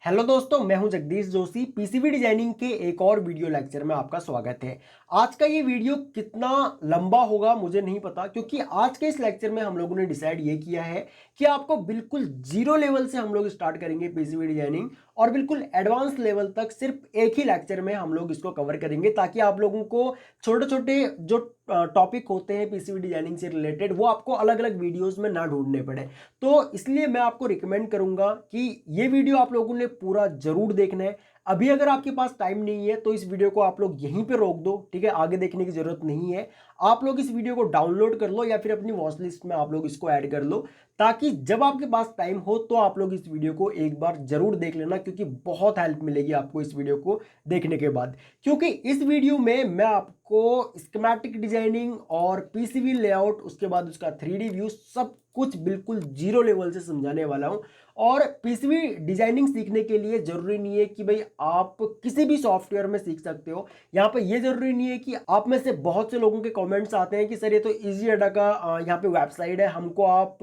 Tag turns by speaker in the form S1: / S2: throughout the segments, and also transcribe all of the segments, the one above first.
S1: Hello दोस्तों, मैं हूं जगदीश जोशी। पीसीबी डिजाइनिंग के एक और वीडियो लेक्चर में आपका स्वागत है। आज का ये वीडियो कितना लंबा होगा मुझे नहीं पता, क्योंकि आज के इस लेक्चर में हम लोगों ने डिसाइड ये किया है कि आपको बिल्कुल जीरो लेवल से हम लोग स्टार्ट करेंगे पीसीबी डिजाइनिंग, और बिल्कुल एडवांस लेवल तक सिर्फ एक ही लेक्चर में हम लोग इसको कवर करेंगे, ताकि आप लोगों को छोटे छोटे जो टॉपिक होते हैं पीसीबी डिजाइनिंग से रिलेटेड वो आपको अलग अलग वीडियोस में ना ढूंढने पड़े। तो इसलिए मैं आपको रिकमेंड करूंगा कि ये वीडियो आप लोगों ने पूरा जरूर देखना है। अभी अगर आपके पास टाइम नहीं है तो इस वीडियो को आप लोग यहीं पे रोक दो, ठीक है? आगे देखने की जरूरत नहीं है। आप लोग इस वीडियो को डाउनलोड कर लो या फिर अपनी वॉच लिस्ट में आप लोग इसको ऐड कर लो, ताकि जब आपके पास टाइम हो तो आप लोग इस वीडियो को एक बार जरूर देख लेना, क्योंकि बहुत हेल्प मिलेगी आपको इस वीडियो को देखने के बाद। क्योंकि इस वीडियो में मैं आपको स्कीमेटिक डिजाइनिंग और पीसीबी लेआउट, उसके बाद उसका 3D व्यू, सब कुछ बिल्कुल जीरो लेवल से समझाने वाला हूं। और पीसीबी डिजाइनिंग सीखने के लिए जरूरी नहीं है कि भाई आप किसी भी सॉफ्टवेयर में सीख सकते हो। यहाँ पे ये जरूरी नहीं है कि आप में से बहुत से लोगों के कमेंट्स आते हैं कि सर ये तो इजी अड्डा का यहाँ पे वेबसाइट है, हमको आप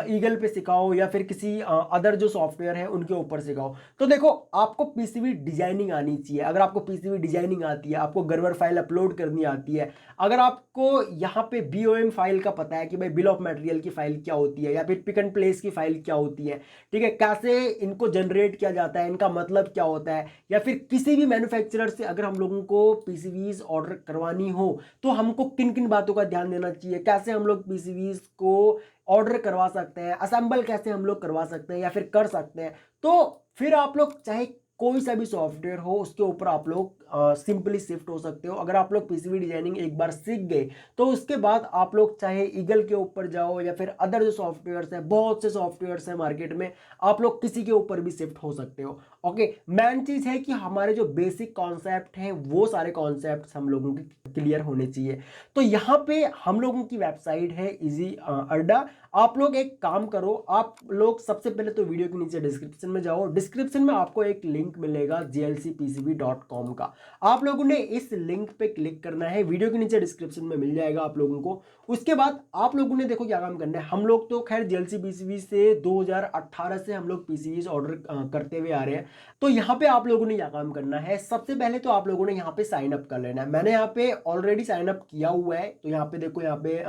S1: ईगल पे सिखाओ या फिर किसी अदर जो सॉफ्टवेयर है उनके ऊपर सिखाओ। तो देखो, आपको पीसीबी डिजाइनिंग आनी चाहिए। अगर आपको पीसीबी डिजाइनिंग आती है, आपको गर्वर फाइल अपलोड करनी आती है, अगर आपको यहाँ पे बीओएम फाइल का पता है कि भाई बिल ऑफ मटेरियल की फाइल क्या होती है या फिर पिक एंड प्लेस की फाइल क्या होती है, ठीक है, कैसे इनको जनरेट किया जाता है, इनका मतलब क्या होता है, या फिर किसी भी मैन्युफैक्चरर से अगर हम लोगों को पीसीबीज ऑर्डर करवानी हो तो हमको किन किन बातों का ध्यान देना चाहिए, कैसे हम लोग पीसीबीज को ऑर्डर करवा सकते हैं, असेंबल कैसे हम लोग करवा सकते हैं या फिर कर सकते हैं। तो फिर आप लोग चाहे कोई सा भी सॉफ्टवेयर हो उसके ऊपर आप लोग सिंपली शिफ्ट हो सकते हो। अगर आप लोग पीसीबी डिजाइनिंग एक बार सीख गए तो उसके बाद आप लोग चाहे ईगल के ऊपर जाओ या फिर अदर जो सॉफ्टवेयर्स हैं, बहुत से सॉफ्टवेयर्स हैं मार्केट में, आप लोग किसी के ऊपर भी शिफ्ट हो सकते हो। ओके, मेन चीज है कि हमारे जो बेसिक कॉन्सेप्ट हैं वो सारे कॉन्सेप्ट हम लोगों के क्लियर होने चाहिए। तो यहाँ पे हम लोगों की वेबसाइट है इजी अड्डा। आप लोग एक काम करो, आप लोग सबसे पहले तो वीडियो के नीचे डिस्क्रिप्शन में जाओ। डिस्क्रिप्शन में आपको एक लिंक मिलेगा glcpcb.com का। आप लोगों ने इस लिंक पे क्लिक करना है, वीडियो के नीचे डिस्क्रिप्शन में मिल जाएगा आप लोगों को। उसके बाद आप लोगों ने देखो क्या काम करना है। हम लोग तो खैर जेएलसी पीसीबी से 2018 से हम लोग पीसीबी ऑर्डर करते हुए आ रहे हैं। तो यहाँ पे आप लोगों ने क्या काम करना है, सबसे पहले तो आप लोगों ने यहाँ पे साइन अप कर लेना है। मैंने यहाँ पे ऑलरेडी साइन अप किया हुआ है, तो यहाँ पे देखो, यहाँ पे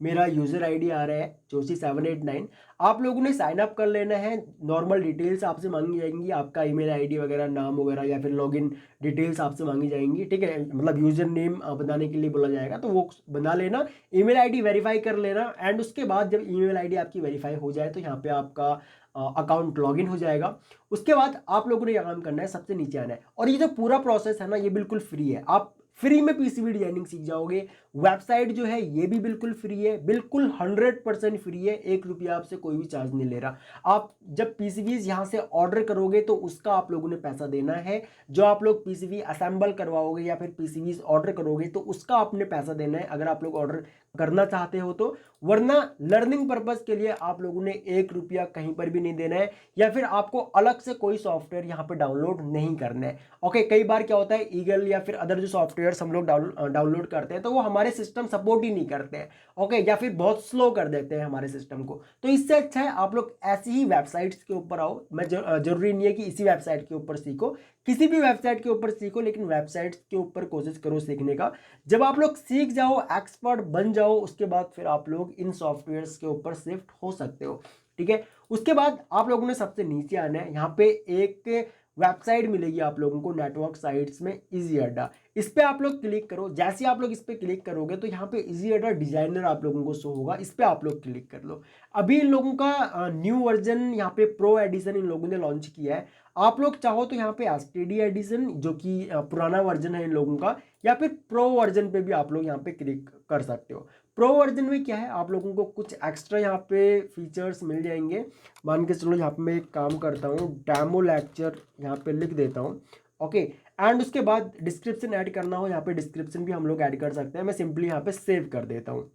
S1: मेरा यूजर आईडी आ रहा है जोशी789। आप लोगों ने साइन अप कर लेना है। नॉर्मल डिटेल्स आपसे मांगी जाएंगी, आपका ईमेल आईडी वगैरह, नाम वगैरह, या फिर लॉगिन डिटेल्स आपसे मांगी जाएंगी, ठीक है? मतलब यूजर नेम बनाने के लिए बोला जाएगा, तो वो बना लेना। ईमेल आईडी वेरीफाई कर लेना, एंड उसके बाद जब ईमेल आईडी आपकी वेरीफाई हो जाए तो यहाँ पे आपका अकाउंट लॉगिन हो जाएगा। उसके बाद आप लोगों ने क्या काम करना है, सबसे नीचे आना है। और ये जो पूरा प्रोसेस है ना, ये बिल्कुल फ्री है। आप फ्री में पीसीबी डिजाइनिंग सीख जाओगे। वेबसाइट जो है ये भी बिल्कुल फ्री है, बिल्कुल 100% फ्री है। 1 रुपया आपसे कोई भी चार्ज नहीं ले रहा। आप जब पीसीबीज यहाँ से ऑर्डर करोगे तो उसका आप लोगों ने पैसा देना है। जो आप लोग पीसीबी असेंबल करवाओगे या फिर पीसीबीज ऑर्डर करोगे तो उसका आपने पैसा देना है, अगर आप लोग ऑर्डर करना चाहते हो तो। वरना लर्निंग पर्पस के लिए आप लोगों ने 1 रुपया कहीं पर भी नहीं देना है, या फिर आपको अलग से कोई सॉफ्टवेयर यहाँ पे डाउनलोड नहीं करना है। ओके, कई बार क्या होता है, ईगल या फिर अदर जो सॉफ्टवेयर हम लोग डाउनलोड करते हैं तो वो हमारे सिस्टम सपोर्ट ही नहीं करते हैं। ओके, या फिर बहुत स्लो कर देते हैं हमारे सिस्टम को। तो इससे अच्छा है आप लोग ऐसी ही वेबसाइट्स के ऊपर आओ। मैं जरूरी नहीं है कि इसी वेबसाइट के ऊपर सीखो, किसी भी वेबसाइट के ऊपर सीखो, लेकिन वेबसाइट्स के ऊपर कोशिश करो सीखने का। जब आप लोग सीख जाओ, एक्सपर्ट बन जाओ, उसके बाद फिर आप लोग इन सॉफ्टवेयर्स के ऊपर शिफ्ट हो सकते हो, ठीक है? उसके बाद आप लोगों ने सबसे नीचे आना है। यहाँ पे एक वेबसाइट मिलेगी आप लोगों को नेटवर्क साइट्स में, इजी अड्डा। इस पे आप लोग क्लिक करो। जैसे आप लोग इस पे क्लिक करोगे तो यहाँ पे इजी अड्डा डिजाइनर आप लोगों को शो होगा, इस पे आप लोग क्लिक कर लो। अभी इन लोगों का न्यू वर्जन, यहाँ पे प्रो एडिशन इन लोगों ने लॉन्च किया है। आप लोग चाहो तो यहाँ पे एसटीडी एडिशन, जो कि पुराना वर्जन है इन लोगों का, या फिर प्रो वर्जन पे भी आप लोग यहाँ पे क्लिक कर सकते हो। प्रो वर्जन में क्या है, आप लोगों को कुछ एक्स्ट्रा यहाँ पे फीचर्स मिल जाएंगे। मान के चलो, यहाँ पे मैं एक काम करता हूँ, डेमो लेक्चर यहाँ पे लिख देता हूँ। ओके, एंड उसके बाद डिस्क्रिप्शन ऐड करना हो, यहाँ पे डिस्क्रिप्शन भी हम लोग ऐड कर सकते हैं। मैं सिंपली यहाँ पे सेव कर देता हूँ।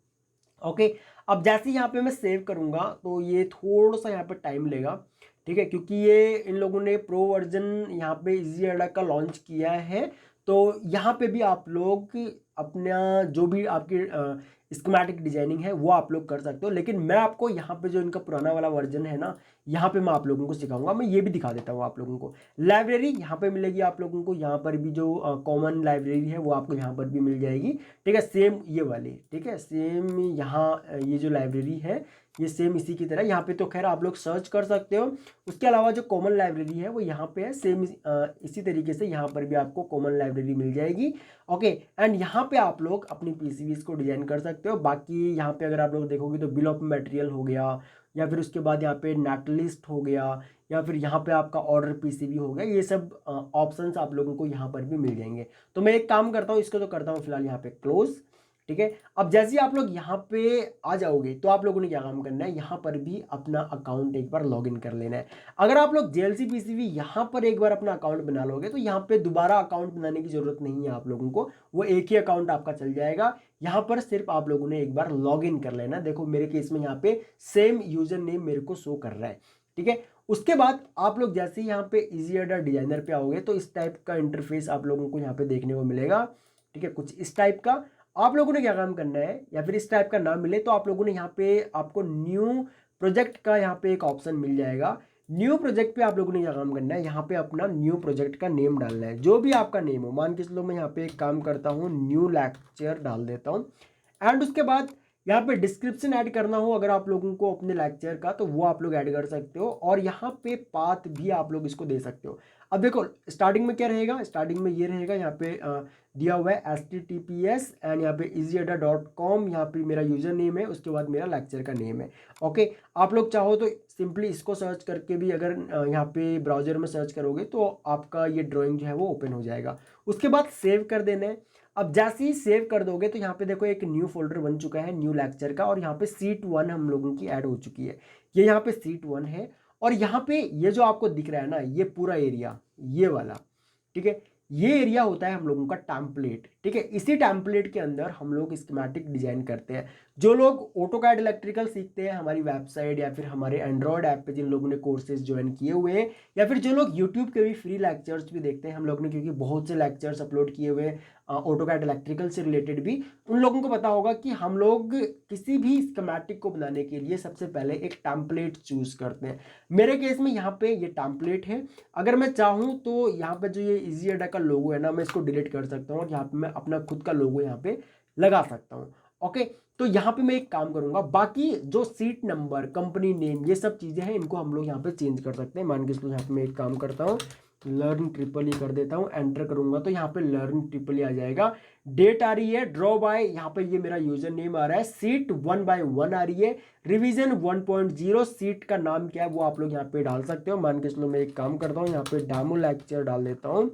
S1: ओके, अब जैसे यहाँ पे मैं सेव करूँगा तो ये थोड़ा सा यहाँ पे टाइम लेगा, ठीक है? क्योंकि ये इन लोगों ने प्रो वर्जन यहाँ पे इजी अड्डा का लॉन्च किया है। तो यहाँ पे भी आप लोग अपना जो भी आपकी स्कीमेटिक डिजाइनिंग है वो आप लोग कर सकते हो। लेकिन मैं आपको यहाँ पे जो इनका पुराना वाला वर्जन है ना, यहाँ पे मैं आप लोगों को सिखाऊंगा। मैं ये भी दिखा देता हूँ आप लोगों को। लाइब्रेरी यहाँ पे मिलेगी आप लोगों को, यहाँ पर भी जो कॉमन लाइब्रेरी है वो आपको यहाँ पर भी मिल जाएगी, ठीक है, सेम ये वाली, ठीक है, सेम यहाँ ये जो लाइब्रेरी है ये सेम इसी की तरह। यहाँ पे तो खैर आप लोग सर्च कर सकते हो। उसके अलावा जो कॉमन लाइब्रेरी है वो यहाँ पे है, सेम इसी तरीके से यहाँ पर भी आपको कॉमन लाइब्रेरी मिल जाएगी। ओके, एंड यहाँ पे आप लोग अपनी पीसीबीज को डिजाइन कर सकते हो। बाकी यहाँ पे अगर आप लोग देखोगे तो बिल ऑफ मटेरियल हो गया, या फिर उसके बाद यहाँ पे नेट लिस्ट हो गया, या फिर यहाँ पे आपका ऑर्डर पीसीबी हो गया, ये सब ऑप्शंस आप लोगों को यहाँ पर भी मिल जाएंगे। तो मैं एक काम करता हूँ, इसको तो करता हूँ फिलहाल यहाँ पे क्लोज, ठीक है। अब जैसे ही आप लोग यहाँ पे आ जाओगे तो आप लोगों ने क्या काम करना है, यहाँ पर भी अपना अकाउंट एक बार लॉगिन कर लेना है। अगर आप लोग जेएलसी पीसीबी यहाँ पर एक बार अपना अकाउंट बना लोगे तो यहाँ पे दोबारा अकाउंट बनाने की जरूरत नहीं है आप लोगों को, वो एक ही अकाउंट आपका चल जाएगा। यहाँ पर सिर्फ आप लोगों ने एक बार लॉगिन कर लेना। देखो मेरे केस में यहाँ पे सेम यूजर नेम मेरे को शो कर रहा है, ठीक है। उसके बाद आप लोग जैसे ही यहाँ पे इजी अड्डा डिजाइनर पे आओगे तो इस टाइप का इंटरफेस आप लोगों को यहाँ पे देखने को मिलेगा, ठीक है, कुछ इस टाइप का। आप लोगों ने क्या काम करना है, या फिर इस टाइप का नाम मिले तो आप लोगों ने यहाँ पे आपको न्यू प्रोजेक्ट का यहाँ पे एक ऑप्शन मिल जाएगा। न्यू प्रोजेक्ट पे आप लोगों ने क्या काम करना है, यहाँ पे अपना न्यू प्रोजेक्ट का नेम डालना है, जो भी आपका नेम हो। मान के चलो मैं यहाँ पे एक काम करता हूँ, न्यू लेक्चर डाल देता हूँ। एंड उसके बाद यहाँ पे डिस्क्रिप्शन ऐड करना हो अगर आप लोगों को अपने लेक्चर का, तो वो आप लोग ऐड कर सकते हो। और यहाँ पे पाथ भी आप लोग इसको दे सकते हो। अब देखो स्टार्टिंग में क्या रहेगा, स्टार्टिंग में ये रहेगा, यहाँ पे दिया हुआ है HTTPS एंड यहाँ पे easyadda.com, यहाँ पे मेरा यूजर नेम है, उसके बाद मेरा लेक्चर का नेम है। ओके, आप लोग चाहो तो सिंपली इसको सर्च करके भी अगर यहाँ पे ब्राउजर में सर्च करोगे तो आपका ये ड्राइंग जो है वो ओपन हो जाएगा। उसके बाद सेव कर देना है। अब जैसे ही सेव कर दोगे तो यहाँ पे देखो एक न्यू फोल्डर बन चुका है न्यू लेक्चर का, और यहाँ पे सीट 1 हम लोगों की ऐड हो चुकी है। ये यहाँ पे सीट 1 है, और यहाँ पे ये जो आपको दिख रहा है ना, ये पूरा एरिया ये वाला, ठीक है, ये एरिया होता है हम लोगों का टेम्पलेट, ठीक है। इसी टेम्पलेट के अंदर हम लोग स्कीमेटिक डिजाइन करते हैं। जो लोग ऑटोकैड इलेक्ट्रिकल सीखते हैं हमारी वेबसाइट या फिर हमारे एंड्रॉयड ऐप पे, जिन लोगों ने कोर्सेज ज्वाइन किए हुए हैं, या फिर जो लोग यूट्यूब के भी फ्री लेक्चर्स भी देखते हैं हम लोग ने, क्योंकि बहुत से लेक्चर्स अपलोड किए हुए हैं ऑटोकैड इलेक्ट्रिकल से रिलेटेड भी, उन लोगों को पता होगा कि हम लोग किसी भी स्कीमेटिक को बनाने के लिए सबसे पहले एक टेम्पलेट चूज करते हैं। मेरे केस में यहाँ पे ये टेम्पलेट है। अगर मैं चाहूँ तो यहाँ पे जो ये इजी अड्डा का लोगो है ना, मैं इसको डिलीट कर सकता हूँ और यहाँ पे मैं अपना खुद का लोगो यहाँ पे लगा सकता हूँ। ओके, तो यहाँ पे मैं एक काम करूंगा, बाकी जो सीट नंबर, कंपनी नेम, ये सब चीजें हैं इनको हम लोग यहाँ पे चेंज कर सकते हैं। मान के इसको यहाँ पे मैं एक काम करता हूँ, लर्न ट्रिपल ई कर देता हूँ, एंटर करूंगा तो यहाँ पे लर्न ट्रिपल ई आ जाएगा। डेट आ रही है, ड्रॉ बाय, यहाँ पे ये मेरा यूजर नेम आ रहा है, सीट 1/1 आ रही है, रिवीजन 1.0, सीट का नाम क्या है वो आप लोग यहाँ पे डाल सकते हो। मान के चलो मैं एक काम करता हूँ, यहाँ पे डेमो लेक्चर डाल देता हूँ।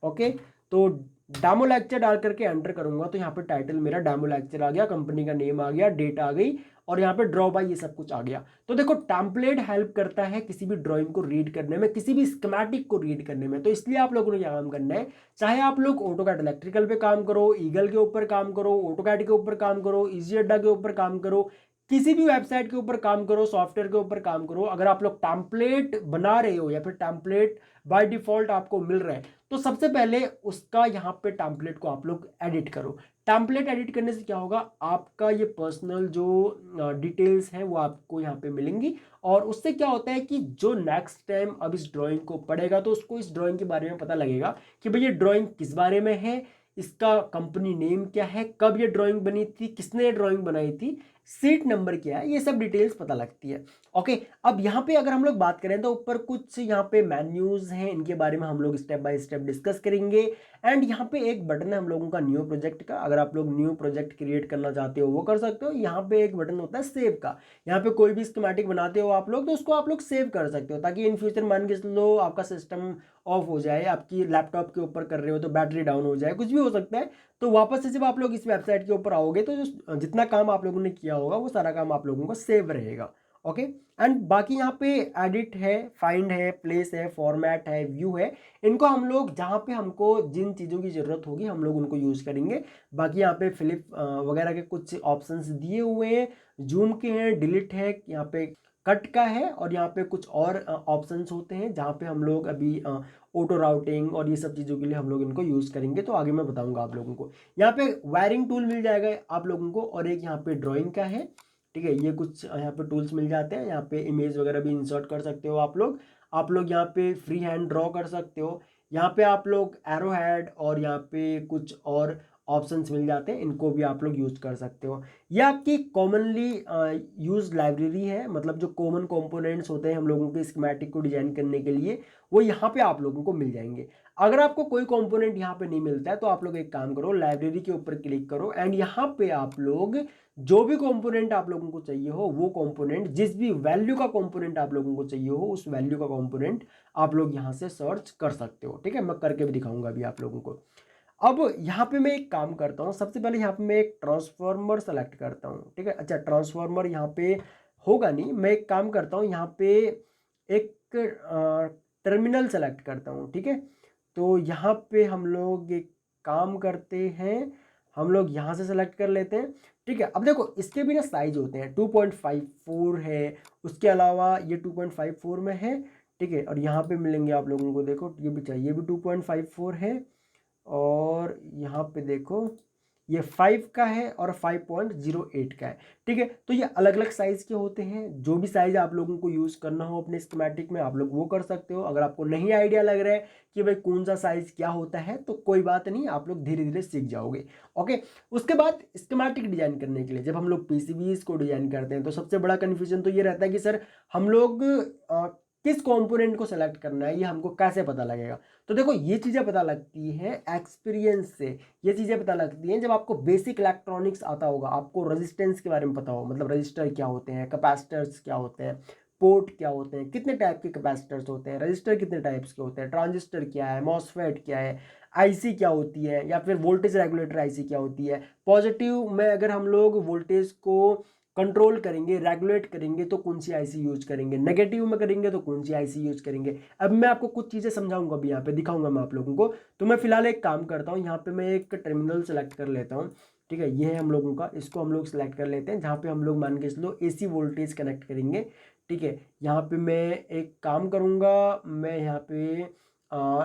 S1: ओके, तो डेमो लेक्चर डाल करके एंटर करूंगा तो यहाँ पे टाइटल मेरा डेमो लेक्चर आ गया, कंपनी का नेम आ गया, डेट आ गई, और यहाँ पे ड्रॉ बाय ये सब कुछ आ गया। तो देखो टेम्पलेट हेल्प करता है किसी भी ड्राइंग को रीड करने में, किसी भी स्कीमेटिक को रीड करने में। तो इसलिए आप लोगों ने क्या काम करना है, चाहे आप लोग ऑटोकैड इलेक्ट्रिकल पे काम करो, ईगल के ऊपर काम करो, ऑटोकैड के ऊपर काम करो, इजी अड्डा के ऊपर काम करो, किसी भी वेबसाइट के ऊपर काम करो, सॉफ्टवेयर के ऊपर काम करो, अगर आप लोग टेम्पलेट बना रहे हो या फिर टेम्पलेट बाय डिफॉल्ट आपको मिल रहा है, तो सबसे पहले उसका यहाँ पे टेम्पलेट को आप लोग एडिट करो। टेम्पलेट एडिट करने से क्या होगा, आपका ये पर्सनल जो डिटेल्स हैं वो आपको यहाँ पे मिलेंगी, और उससे क्या होता है कि जो नेक्स्ट टाइम अब इस ड्राइंग को पढ़ेगा तो उसको इस ड्राइंग के बारे में पता लगेगा कि भाई ये ड्राइंग किस बारे में है, इसका कंपनी नेम क्या है, कब ये ड्राइंग बनी थी, किसने ये ड्राइंग बनाई थी, सीट नंबर क्या है, ये सब डिटेल्स पता लगती है। ओके, अब यहाँ पे अगर हम लोग बात करें तो ऊपर कुछ यहाँ पे मेन्यूज हैं, इनके बारे में हम लोग स्टेप बाय स्टेप डिस्कस करेंगे। एंड यहाँ पे एक बटन है हम लोगों का न्यू प्रोजेक्ट का, अगर आप लोग न्यू प्रोजेक्ट क्रिएट करना चाहते हो वो कर सकते हो। यहाँ पे एक बटन होता है सेव का, यहाँ पे कोई भी स्कीमेटिक बनाते हो आप लोग तो उसको आप लोग सेव कर सकते हो, ताकि इन फ्यूचर मान के चलो आपका सिस्टम ऑफ हो जाए, आपकी लैपटॉप के ऊपर कर रहे हो तो बैटरी डाउन हो जाए, कुछ भी हो सकता है, तो वापस से जब आप लोग इस वेबसाइट के ऊपर आओगे तो जो जितना काम आप लोगों ने किया होगा वो सारा काम आप लोगों को सेव रहेगा। ओके, एंड बाकी यहाँ पे एडिट है, फाइंड है, प्लेस है, फॉर्मेट है, व्यू है, इनको हम लोग जहाँ पे हमको जिन चीज़ों की ज़रूरत होगी हम लोग उनको यूज़ करेंगे। बाकी यहाँ पे फ्लिप वगैरह के कुछ ऑप्शंस दिए हुए हैं, जूम के हैं, डिलीट है, यहाँ पे कट का है, और यहाँ पे कुछ और ऑप्शंस होते हैं जहाँ पे हम लोग अभी ऑटो राउटिंग और ये सब चीज़ों के लिए हम लोग इनको यूज़ करेंगे, तो आगे मैं बताऊंगा आप लोगों को। यहाँ पे वायरिंग टूल मिल जाएगा आप लोगों को, और एक यहाँ पे ड्राइंग का है, ठीक है। ये कुछ यहाँ पे टूल्स मिल जाते हैं, यहाँ पे इमेज वगैरह भी इंसर्ट कर सकते हो आप लोग यहाँ पे फ्री हैंड ड्रॉ कर सकते हो। यहाँ पे आप लोग एरो हेड और यहाँ पे कुछ और ऑप्शंस मिल जाते हैं, इनको भी आप लोग यूज कर सकते हो। ये आपकी कॉमनली यूज लाइब्रेरी है, मतलब जो कॉमन कंपोनेंट्स होते हैं हम लोगों के स्कीमेटिक को डिजाइन करने के लिए, वो यहाँ पे आप लोगों को मिल जाएंगे। अगर आपको कोई कंपोनेंट यहाँ पे नहीं मिलता है तो आप लोग एक काम करो, लाइब्रेरी के ऊपर क्लिक करो एंड यहाँ पे आप लोग जो भी कंपोनेंट आप लोगों को चाहिए हो वो कंपोनेंट, जिस भी वैल्यू का कंपोनेंट आप लोगों को चाहिए हो उस वैल्यू का कंपोनेंट आप लोग यहाँ से सर्च कर सकते हो। ठीक है, मैं करके भी दिखाऊंगा अभी आप लोगों को। अब यहाँ पे मैं एक काम करता हूँ, सबसे पहले यहाँ पे मैं एक ट्रांसफॉर्मर सेलेक्ट करता हूँ। ठीक है, अच्छा ट्रांसफॉर्मर यहाँ पे होगा नहीं, मैं एक काम करता हूँ यहाँ पे एक टर्मिनल सेलेक्ट करता हूँ। ठीक है, तो यहाँ पे हम लोग एक काम करते हैं, हम लोग यहाँ से सेलेक्ट कर लेते हैं। ठीक है, अब देखो इसके भी ना साइज होते हैं, 2.54 है, उसके अलावा ये 2.54 में है। ठीक है, और यहाँ पे मिलेंगे आप लोगों को, देखो ये भी चाहिए, भी 2.54 है, और यहाँ पे देखो ये 5 का है और 5.08 का है। ठीक है, तो ये अलग अलग साइज के होते हैं, जो भी साइज आप लोगों को यूज करना हो अपने स्कीमेटिक में आप लोग वो कर सकते हो। अगर आपको नहीं आइडिया लग रहा है कि भाई कौन सा साइज क्या होता है तो कोई बात नहीं, आप लोग धीरे धीरे सीख जाओगे। ओके, उसके बाद स्कीमेटिक डिजाइन करने के लिए जब हम लोग पीसीबीज को डिजाइन करते हैं तो सबसे बड़ा कन्फ्यूजन तो ये रहता है कि सर हम लोग किस कंपोनेंट को सेलेक्ट करना है, ये हमको कैसे पता लगेगा। तो देखो ये चीज़ें पता लगती हैं एक्सपीरियंस से, ये चीज़ें पता लगती हैं जब आपको बेसिक इलेक्ट्रॉनिक्स आता होगा, आपको रेजिस्टेंस के बारे में पता हो, मतलब रजिस्टर क्या होते हैं, कैपेसिटर्स क्या होते हैं, पोर्ट क्या होते हैं, कितने टाइप के कैपेसिटर्स होते हैं, रजिस्टर कितने टाइप्स के होते हैं, ट्रांजिस्टर क्या है, मॉसफेट क्या है, आईसी क्या होती है, या फिर वोल्टेज रेगुलेटर आईसी क्या होती है। पॉजिटिव में अगर हम लोग वोल्टेज को कंट्रोल करेंगे, रेगुलेट करेंगे तो कौन सी आईसी यूज करेंगे, नेगेटिव में करेंगे तो कौन सी आईसी यूज करेंगे। अब मैं आपको कुछ चीज़ें समझाऊंगा, अभी यहाँ पे दिखाऊंगा मैं आप लोगों को। तो मैं फिलहाल एक काम करता हूँ, यहाँ पे मैं एक टर्मिनल सेलेक्ट कर लेता हूँ। ठीक है, ये है हम लोगों का, इसको हम लोग सेलेक्ट कर लेते हैं, जहाँ पे हम लोग मान के चलो एसी वोल्टेज कनेक्ट करेंगे। ठीक है, यहाँ पे मैं एक काम करूँगा, मैं यहाँ पे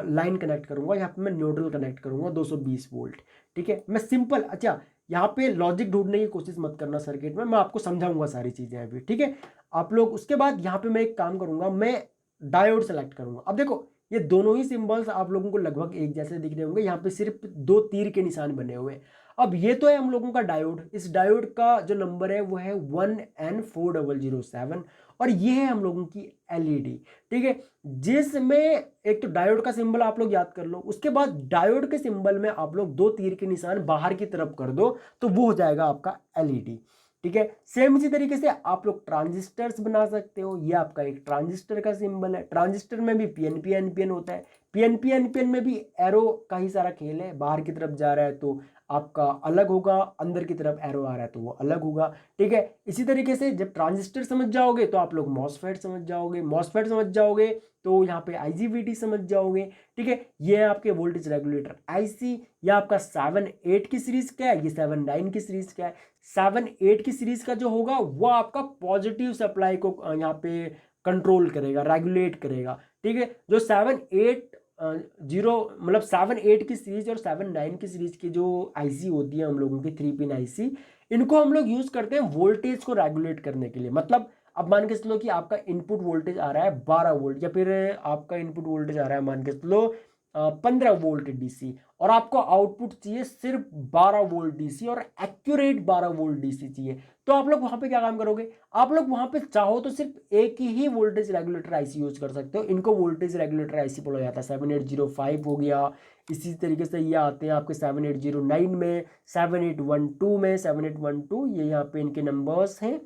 S1: लाइन कनेक्ट करूँगा, यहाँ पे मैं न्यूट्रल कनेक्ट करूँगा 220 वोल्ट। ठीक है, मैं सिंपल, अच्छा यहाँ पे लॉजिक ढूंढने की कोशिश मत करना सर्किट में, मैं आपको समझाऊंगा सारी चीजें अभी। ठीक है, आप लोग उसके बाद यहाँ पे मैं एक काम करूंगा, मैं डायोड सेलेक्ट करूंगा। अब देखो ये दोनों ही सिंबल्स आप लोगों को लगभग एक जैसे दिख रहे होंगे, यहाँ पे सिर्फ 2 तीर के निशान बने हुए हैं। अब ये तो है हम लोगों का डायोड, इस डायोड का जो नंबर है वो है 1N4007, और ये है हम लोगों की एलईडी। ठीक है, जिसमें एक तो डायोड का सिंबल आप लोग याद कर लो, उसके बाद डायोड के सिंबल में आप लोग 2 तीर के निशान बाहर की तरफ कर दो तो वो हो जाएगा आपका एलईडी। ठीक है, सेम इसी तरीके से आप लोग ट्रांजिस्टर्स बना सकते हो, ये आपका एक ट्रांजिस्टर का सिंबल है। ट्रांजिस्टर में भी पीएनपी एनपीएन होता है, पीएनपी एनपीएन में भी एरो का ही सारा खेल है, बाहर की तरफ जा रहा है तो आपका अलग होगा, अंदर की तरफ एरो आ रहा है तो वो अलग होगा। ठीक है, इसी तरीके से जब ट्रांजिस्टर समझ जाओगे तो आप लोग मॉसफेट समझ जाओगे, मॉसफेट समझ जाओगे तो यहाँ पे आईजीबीटी समझ जाओगे। ठीक है, ये है आपके वोल्टेज रेगुलेटर आईसी, ये आपका 7-8 की सीरीज का है, ये 7-9 की सीरीज का है। 7-8 की सीरीज का जो होगा वो आपका पॉजिटिव सप्लाई को यहाँ पे कंट्रोल करेगा, रेगुलेट करेगा। ठीक है, जो 7-8 मतलब 7-8 की सीरीज और 7-9 की सीरीज की जो आईसी होती है हम लोगों की 3 पिन आईसी, इनको हम लोग यूज करते हैं वोल्टेज को रेगुलेट करने के लिए। मतलब अब मान के चलो कि आपका इनपुट वोल्टेज आ रहा है 12 वोल्ट, या फिर आपका इनपुट वोल्टेज आ रहा है मान के चलो 15 वोल्ट डीसी, और आपको आउटपुट चाहिए सिर्फ 12 वोल्ट डीसी और एक्यूरेट 12 वोल्ट डीसी चाहिए, तो आप लोग वहां पे क्या काम करोगे, आप लोग वहां पे चाहो तो सिर्फ एक ही वोल्टेज रेगुलेटर आईसी यूज कर सकते हो। इनको वोल्टेज रेगुलेटर आईसी बोला जाता है। 7805 हो गया, इसी तरीके से ये आते हैं आपके 7809 में, 7812 में, 7812 ये यहाँ पे इनके नंबर्स हैं,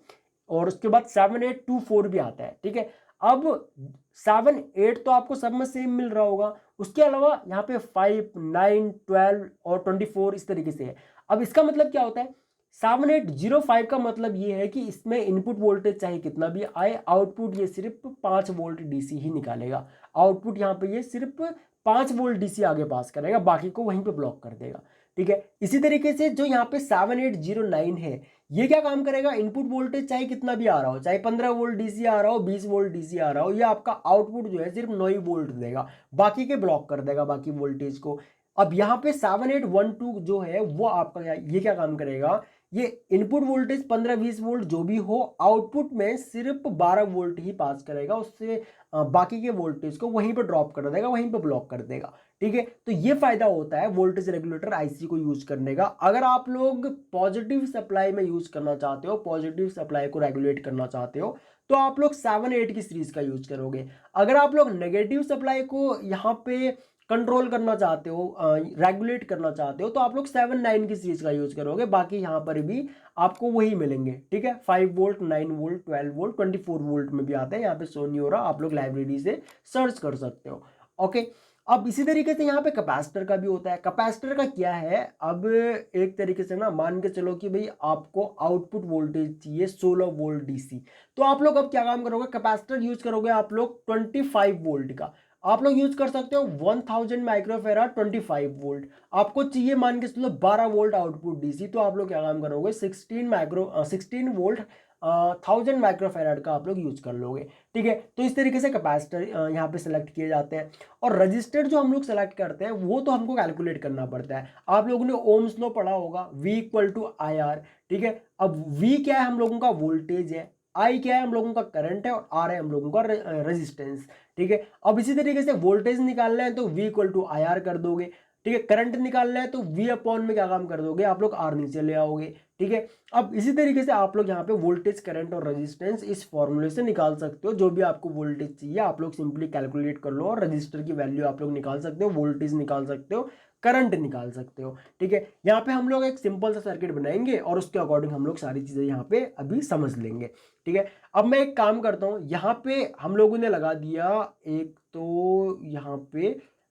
S1: और उसके बाद 7824 भी आता है। ठीक है, अब 7-8 तो आपको सब में सेम मिल रहा होगा, उसके अलावा यहाँ पे 5, 9, 12 और 24 इस तरीके से है। अब इसका मतलब क्या होता है, 7805 का मतलब ये है कि इसमें इनपुट वोल्टेज चाहे कितना भी आए, आउटपुट ये सिर्फ 5 वोल्ट डीसी ही निकालेगा। आउटपुट यहाँ पे ये सिर्फ 5 वोल्ट डीसी आगे पास करेगा, बाकी को वहीं पे ब्लॉक कर देगा। ठीक है, इसी तरीके से जो यहाँ पे 7809 है, ये क्या काम करेगा, इनपुट वोल्टेज चाहे कितना भी आ रहा हो, चाहे 15 वोल्ट डीसी आ रहा हो, 20 वोल्ट डीसी आ रहा हो, ये आपका आउटपुट जो है सिर्फ 9 वोल्ट देगा, बाकी के ब्लॉक कर देगा बाकी वोल्टेज को। अब यहाँ पे 7812 जो है वो आपका ये क्या काम करेगा, ये इनपुट वोल्टेज 15-20 वोल्ट जो भी हो, आउटपुट में सिर्फ 12 वोल्ट ही पास करेगा, उससे बाकी के वोल्टेज को वहीं पर ड्रॉप कर देगा, वहीं पर ब्लॉक कर देगा। ठीक है, तो ये फायदा होता है वोल्टेज रेगुलेटर आईसी को यूज करने का। अगर आप लोग पॉजिटिव सप्लाई में यूज करना चाहते हो, पॉजिटिव सप्लाई को रेगुलेट करना चाहते हो, तो आप लोग 7-8 की सीरीज का यूज करोगे। अगर आप लोग नेगेटिव सप्लाई को यहाँ पे कंट्रोल करना चाहते हो, रेगुलेट करना चाहते हो, तो आप लोग 7-9 की सीरीज का यूज करोगे। बाकी यहाँ पर भी आपको वही मिलेंगे। ठीक है, 5 वोल्ट, 9 वोल्ट, 12 वोल्ट, 24 वोल्ट में भी आते हैं। यहाँ पे शो नहीं हो रहा, आप लोग लाइब्रेरी से सर्च कर सकते हो। ओके, अब इसी तरीके से यहाँ पे कैपेसिटर का भी होता है। कैपेसिटर का क्या है, अब एक तरीके से ना मान के चलो कि भाई आपको आउटपुट वोल्टेज चाहिए 16 वोल्ट डीसी, तो आप लोग अब क्या काम करोगे, कैपेसिटर यूज करोगे आप लोग 25 वोल्ट का। आप लोग यूज कर सकते हो 1000 माइक्रोफेराड 25 वोल्ट। आपको चाहिए मान के चलो 12 वोल्ट आउटपुट डीसी, तो आप लोग क्या काम करोगे 16 वोल्ट 1000 माइक्रोफेराड का आप लोग यूज कर लोगे। ठीक है, तो इस तरीके से कैपेसिटर यहाँ पे सेलेक्ट किए जाते हैं। और रजिस्टर जो हम लोग सेलेक्ट करते हैं वो तो हमको कैलकुलेट करना पड़ता है। आप लोगों ने ओम्स लॉ पढ़ा होगा, V इक्वल टू IR। ठीक है, अब V क्या है, हम लोगों का वोल्टेज है, I क्या है, हम लोगों का करंट है, और R है हम लोगों का रेजिस्टेंस। ठीक है, अब इसी तरीके से वोल्टेज निकालना है तो V इक्वल टू IR कर दोगे। ठीक है, करंट निकालना है तो V अपॉन में क्या काम कर दोगे, आप लोग R नीचे ले आओगे। ठीक है, अब इसी तरीके से आप लोग यहाँ पे वोल्टेज, करंट और रेजिस्टेंस इस फॉर्मूले से निकाल सकते हो। जो भी आपको वोल्टेज चाहिए आप लोग सिंपली कैलकुलेट कर लो, और रजिस्टर की वैल्यू आप लोग निकाल सकते हो, वोल्टेज निकाल सकते हो, करंट निकाल सकते हो। ठीक है, यहाँ पे हम लोग एक सिंपल सा सर्किट बनाएंगे और उसके अकॉर्डिंग हम लोग सारी चीजें यहाँ पे अभी समझ लेंगे। ठीक है, अब मैं एक काम करता हूँ, यहाँ पे हम लोगों ने लगा दिया एक तो यहाँ पे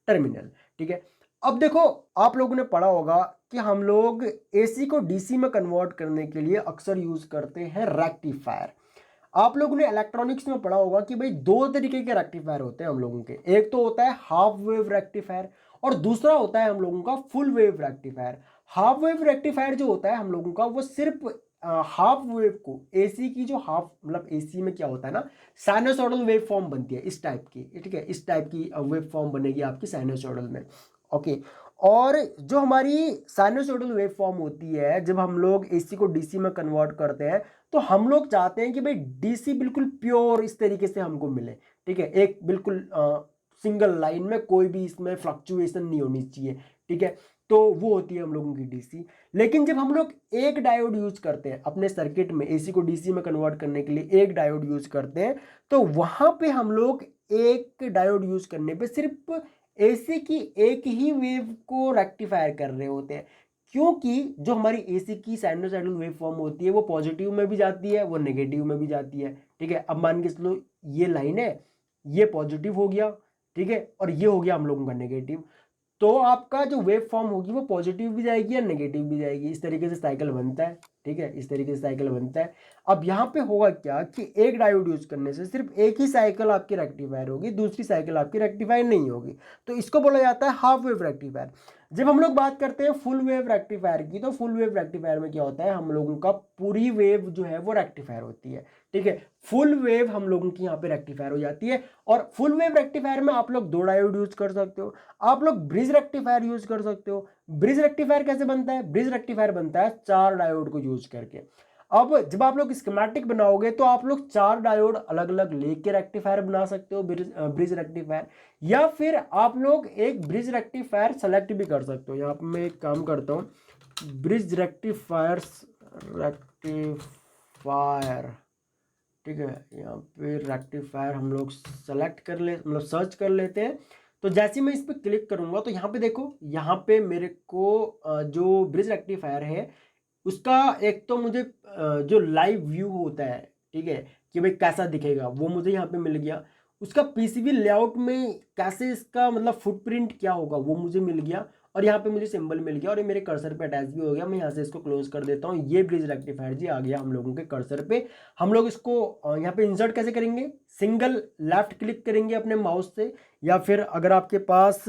S1: टर्मिनल। ठीक है, अब देखो आप लोगों ने पढ़ा होगा कि हम लोग एसी को डीसी में कन्वर्ट करने के लिए अक्सर यूज करते हैं रेक्टिफायर। आप लोगों ने इलेक्ट्रॉनिक्स में पढ़ा होगा कि भाई दो तरीके के रेक्टिफायर होते हैं हम लोगों के। एक तो होता है हाफ वेव रेक्टिफायर और दूसरा होता है हम लोगों का full wave rectifier. Half wave rectifier जो होता है हम लोगों का, वो सिर्फ हाफ वेव को, एसी की जो हाफ, मतलब एसी में क्या होता है ना, साइनोसॉइडल वेव फॉर्म बनती है इस टाइप की। ठीक है, इस टाइप की वेव फॉर्म बनेगी आपकी साइनोसॉइडल में। ओके, और जो हमारी साइनोसॉइडल वेव फॉर्म होती है, जब हम लोग एसी को डीसी में कन्वर्ट करते हैं, तो हम लोग चाहते हैं कि भाई डीसी बिल्कुल प्योर इस तरीके से हमको मिले। ठीक है, एक बिल्कुल सिंगल लाइन में कोई भी इसमें फ्लक्चुएशन नहीं होनी चाहिए। ठीक है, तो वो होती है हम लोगों की डीसी। लेकिन जब हम लोग एक डायोड यूज करते हैं अपने सर्किट में, एसी को डीसी में कन्वर्ट करने के लिए एक डायोड यूज करते हैं, तो वहां पे हम लोग एक डायोड यूज करने पे सिर्फ एसी की एक ही वेव को रेक्टिफायर कर रहे होते हैं। क्योंकि जो हमारी एसी की साइनोसॉइडल वेव फॉर्म होती है वो पॉजिटिव में भी जाती है, वो नेगेटिव में भी जाती है। ठीक है, अब मान के चलो ये लाइन है, ये पॉजिटिव हो गया, ठीक है, और ये हो गया हम लोगों का नेगेटिव, तो आपका जो वेव फॉर्म होगी वो पॉजिटिव भी जाएगी या नेगेटिव भी जाएगी। इस तरीके से साइकिल बनता है। ठीक है, इस तरीके से साइकिल बनता है। अब यहाँ पे होगा क्या कि एक डायोड यूज करने से सिर्फ एक ही साइकिल आपकी रेक्टिफायर होगी, दूसरी साइकिल आपकी रेक्टिफायर नहीं होगी, तो इसको बोला जाता है हाफ वेव रेक्टिफायर। जब हम लोग बात करते हैं फुल वेव रेक्टिफायर की, तो फुल वेव रेक्टिफायर में क्या होता है, हम लोगों का पूरी वेव जो है वो रेक्टिफायर होती है। ठीक है, फुल वेव हम लोगों की यहाँ पे रेक्टिफायर हो जाती है। और फुल वेव रेक्टिफायर में आप लोग दो डायोड यूज कर सकते हो, आप लोग ब्रिज रेक्टिफायर यूज कर सकते हो। ब्रिज रेक्टिफायर कैसे बनता है, ब्रिज रेक्टिफायर बनता है 4 डायोड को यूज करके। अब जब आप लोग स्कीमेटिक बनाओगे तो आप लोग 4 डायोड अलग अलग लेके रेक्टिफायर बना सकते हो, ब्रिज रेक्टिफायर, या फिर आप लोग एक ब्रिज रेक्टिफायर सेलेक्ट भी कर सकते हो। यहाँ पे मैं एक काम करता हूँ, ब्रिज रेक्टिफायर, ठीक है, यहाँ पे रेक्टिफायर हम लोग सेलेक्ट कर ले, मतलब सर्च कर लेते हैं। तो जैसे मैं इस पर क्लिक करूंगा तो यहाँ पे देखो, यहाँ पे मेरे को जो ब्रिज रेक्टिफायर है उसका एक तो मुझे जो लाइव व्यू होता है, ठीक है, कि भाई कैसा दिखेगा वो मुझे यहाँ पे मिल गया। उसका पीसीबी लेआउट में कैसे इसका मतलब फुटप्रिंट क्या होगा वो मुझे मिल गया, और यहाँ पे मुझे सिंबल मिल गया, और ये मेरे कर्सर पे अटैच भी हो गया। मैं यहाँ से इसको क्लोज कर देता हूँ। ये ब्रिज रेक्टिफायर जी आ गया हम लोगों के कर्सर पे। हम लोग इसको यहाँ पे इंसर्ट कैसे करेंगे, सिंगल लेफ्ट क्लिक करेंगे अपने माउस से, या फिर अगर आपके पास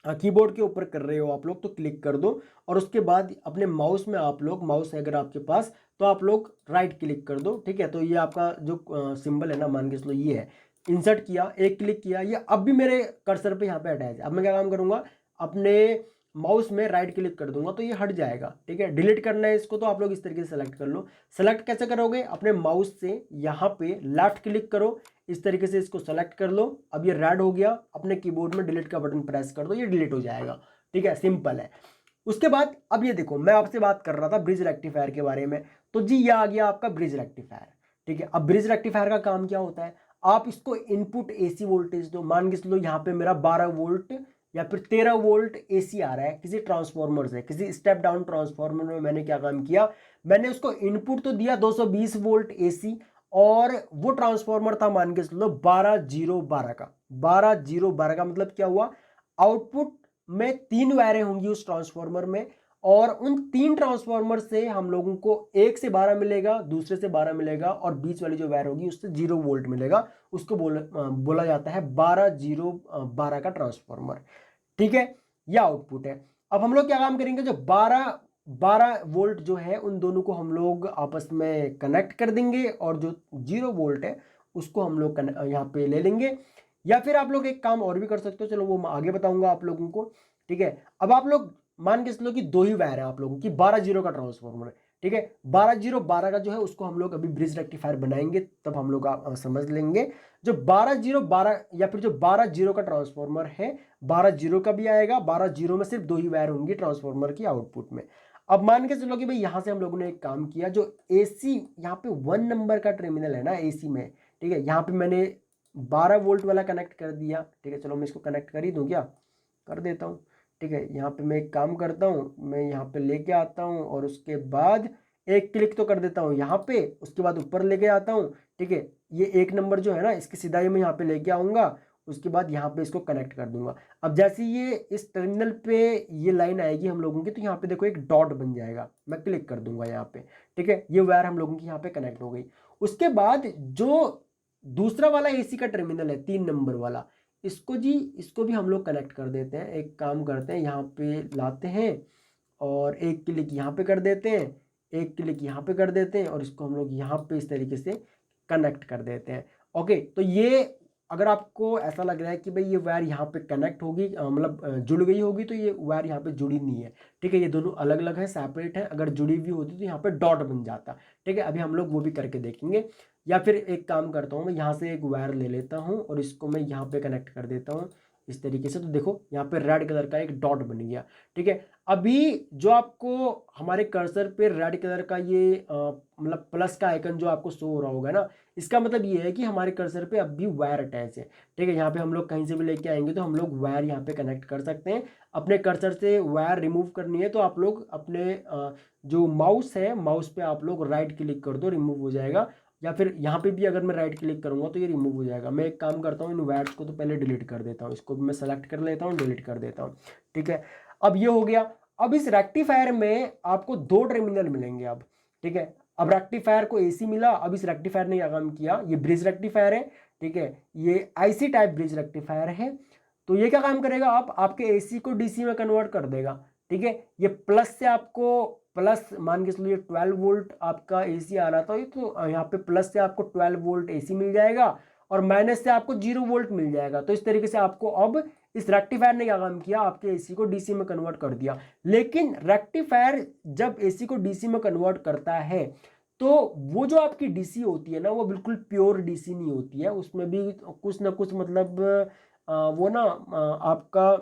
S1: कीबोर्ड के ऊपर कर रहे हो आप लोग तो क्लिक कर दो, और उसके बाद अपने माउस में आप लोग, माउस है अगर आपके पास तो आप लोग राइट क्लिक कर दो। ठीक है, तो ये आपका जो सिंबल है ना, मान के चलो ये है, इंसर्ट किया, एक क्लिक किया, ये अब भी मेरे कर्सर पे यहाँ पे अटैच है। अब मैं क्या काम करूँगा, अपने माउस में राइट क्लिक कर दूंगा तो ये हट जाएगा। ठीक है, डिलीट करना है इसको तो आप लोग इस तरीके से सेलेक्ट कर लो। सेलेक्ट कैसे करोगे, अपने माउस से यहाँ पे लेफ्ट क्लिक करो, इस तरीके से इसको सेलेक्ट कर लो। अब ये रेड हो गया, अपने कीबोर्ड में डिलीट का बटन प्रेस कर दो, ये डिलीट हो जाएगा। ठीक है, सिंपल है। उसके बाद अब ये देखो, मैं आपसे बात कर रहा था ब्रिज रेक्टिफायर के बारे में, तो जी ये आ गया आपका ब्रिज रेक्टिफायर। ठीक है, अब ब्रिज रेक्टिफायर का काम क्या होता है, आप इसको इनपुट एसी वोल्टेज दो। मान के चलो यहाँ पे मेरा 12 वोल्ट या फिर 13 वोल्ट एसी आ रहा है किसी ट्रांसफॉर्मर से, किसी स्टेप डाउन ट्रांसफॉर्मर में मैंने क्या काम किया, मैंने उसको इनपुट तो दिया 220 वोल्ट एसी, और वो ट्रांसफॉर्मर था मान के चलो 12012 का। 12012 का मतलब क्या हुआ, आउटपुट में 3 वायरें होंगी उस ट्रांसफॉर्मर में, और उन 3 ट्रांसफॉर्मर से हम लोगों को एक से 12 मिलेगा, दूसरे से 12 मिलेगा, और बीच वाली जो वायर होगी उससे 0 वोल्ट मिलेगा। उसको बोला जाता है 12012 का ट्रांसफॉर्मर। ठीक है, यह आउटपुट है। अब हम लोग क्या काम करेंगे, जो 12 वोल्ट जो है उन दोनों को हम लोग आपस में कनेक्ट कर देंगे, और जो 0 वोल्ट है उसको हम लोग यहाँ पे ले लेंगे। या फिर आप लोग एक काम और भी कर सकते हो, चलो वो मैं आगे बताऊंगा आप लोगों को। ठीक है, अब आप लोग मान के चलो कि 2 ही वायर है आप लोगों की, 12 का ट्रांसफॉर्मर है। ठीक है, 12 का जो है उसको हम लोग अभी ब्रिज रेक्टिफायर बनाएंगे, तब हम लोग समझ लेंगे। जो 12 या फिर जो 12 का ट्रांसफॉर्मर है, 12 का भी आएगा, 12 में सिर्फ 2 ही वायर होंगी ट्रांसफॉर्मर की आउटपुट में। अब मान के चलो कि भाई यहां से हम लोगों ने एक काम किया, जो एसी यहाँ पे 1 नंबर का टर्मिनल है ना एसी में, ठीक है, यहाँ पे मैंने 12 वोल्ट वाला कनेक्ट कर दिया। ठीक है, चलो मैं इसको कनेक्ट कर ही दूं, क्या कर देता हूँ। ठीक है, यहाँ पे मैं एक काम करता हूँ, मैं यहाँ पे लेके आता हूँ, और उसके बाद एक क्लिक तो कर देता हूँ यहाँ पे, उसके बाद ऊपर लेके आता हूँ। ठीक है, ये 1 नंबर जो है ना इसकी सिधाई में यहाँ पे लेके आऊँगा, उसके बाद यहाँ पे इसको कनेक्ट कर दूंगा। अब जैसे ये इस टर्मिनल पे ये लाइन आएगी हम लोगों की, तो यहाँ पे देखो एक डॉट बन जाएगा, मैं क्लिक कर दूंगा यहाँ पे। ठीक है, ये वायर हम लोगों की यहाँ पे कनेक्ट हो गई। उसके बाद जो दूसरा वाला एसी का टर्मिनल है 3 नंबर वाला, इसको भी हम लोग कनेक्ट कर देते हैं। एक काम करते हैं, यहाँ पे लाते हैं और एक क्लिक यहाँ पे कर देते हैं, एक क्लिक यहाँ पे कर देते हैं, और इसको हम लोग यहाँ पे इस तरीके से कनेक्ट कर देते हैं। ओके, तो ये अगर आपको ऐसा लग रहा है कि भाई ये वायर यहाँ पे कनेक्ट होगी, मतलब जुड़ गई होगी, तो ये वायर यहाँ पे जुड़ी नहीं है। ठीक है, ये दोनों अलग अलग है, सेपरेट है। अगर जुड़ी हुई होती तो यहाँ पे डॉट बन जाता। ठीक है, अभी हम लोग वो भी करके देखेंगे। या फिर एक काम करता हूँ, मैं यहाँ से एक वायर ले लेता हूँ और इसको मैं यहाँ पे कनेक्ट कर देता हूँ इस तरीके से। तो देखो यहाँ पे रेड कलर का एक डॉट बन गया। ठीक है, अभी जो आपको हमारे कर्सर पे रेड कलर का ये मतलब प्लस का आइकन जो आपको शो हो रहा होगा ना, इसका मतलब ये है कि हमारे कर्सर पे अब भी वायर अटैच है। ठीक है, यहाँ पे हम लोग कहीं से भी लेके आएंगे तो हम लोग वायर यहाँ पे कनेक्ट कर सकते हैं। अपने कर्सर से वायर रिमूव करनी है तो आप लोग अपने जो माउस है, माउस पे आप लोग राइट क्लिक कर दो, रिमूव हो जाएगा। या फिर यहाँ पे भी अगर मैं राइट क्लिक करूँगा तो ये रिमूव हो जाएगा। मैं एक काम करता हूँ, इन वायर्स को तो पहले डिलीट कर देता हूँ, इसको भी मैं सेलेक्ट कर लेता हूँ, डिलीट कर देता हूँ। ठीक है, अब ये हो गया। अब इस रेक्टिफायर में आपको 2 टर्मिनल मिलेंगे अब। ठीक है, अब रेक्टिफायर को एसी मिला, अब इस रेक्टिफायर ने क्या काम किया, ये ब्रिज रेक्टिफायर है। ठीक है, ये आईसी टाइप ब्रिज रेक्टिफायर है। तो ये क्या काम करेगा, आपके एसी को डीसी में कन्वर्ट कर देगा। ठीक है, ये प्लस से आपको प्लस मान के चलिए 12 वोल्ट आपका एसी आ रहा था, ये तो यहाँ पे प्लस से आपको 12 वोल्ट एसी मिल जाएगा, और माइनस से आपको 0 वोल्ट मिल जाएगा। तो इस तरीके से आपको अब इस रेक्टिफायर ने क्या काम किया, आपके एसी को डीसी में कन्वर्ट कर दिया। लेकिन रेक्टिफायर जब एसी को डीसी में कन्वर्ट करता है तो वो जो आपकी डीसी होती है ना, वो बिल्कुल प्योर डीसी नहीं होती है, उसमें भी कुछ ना कुछ मतलब वो ना आपका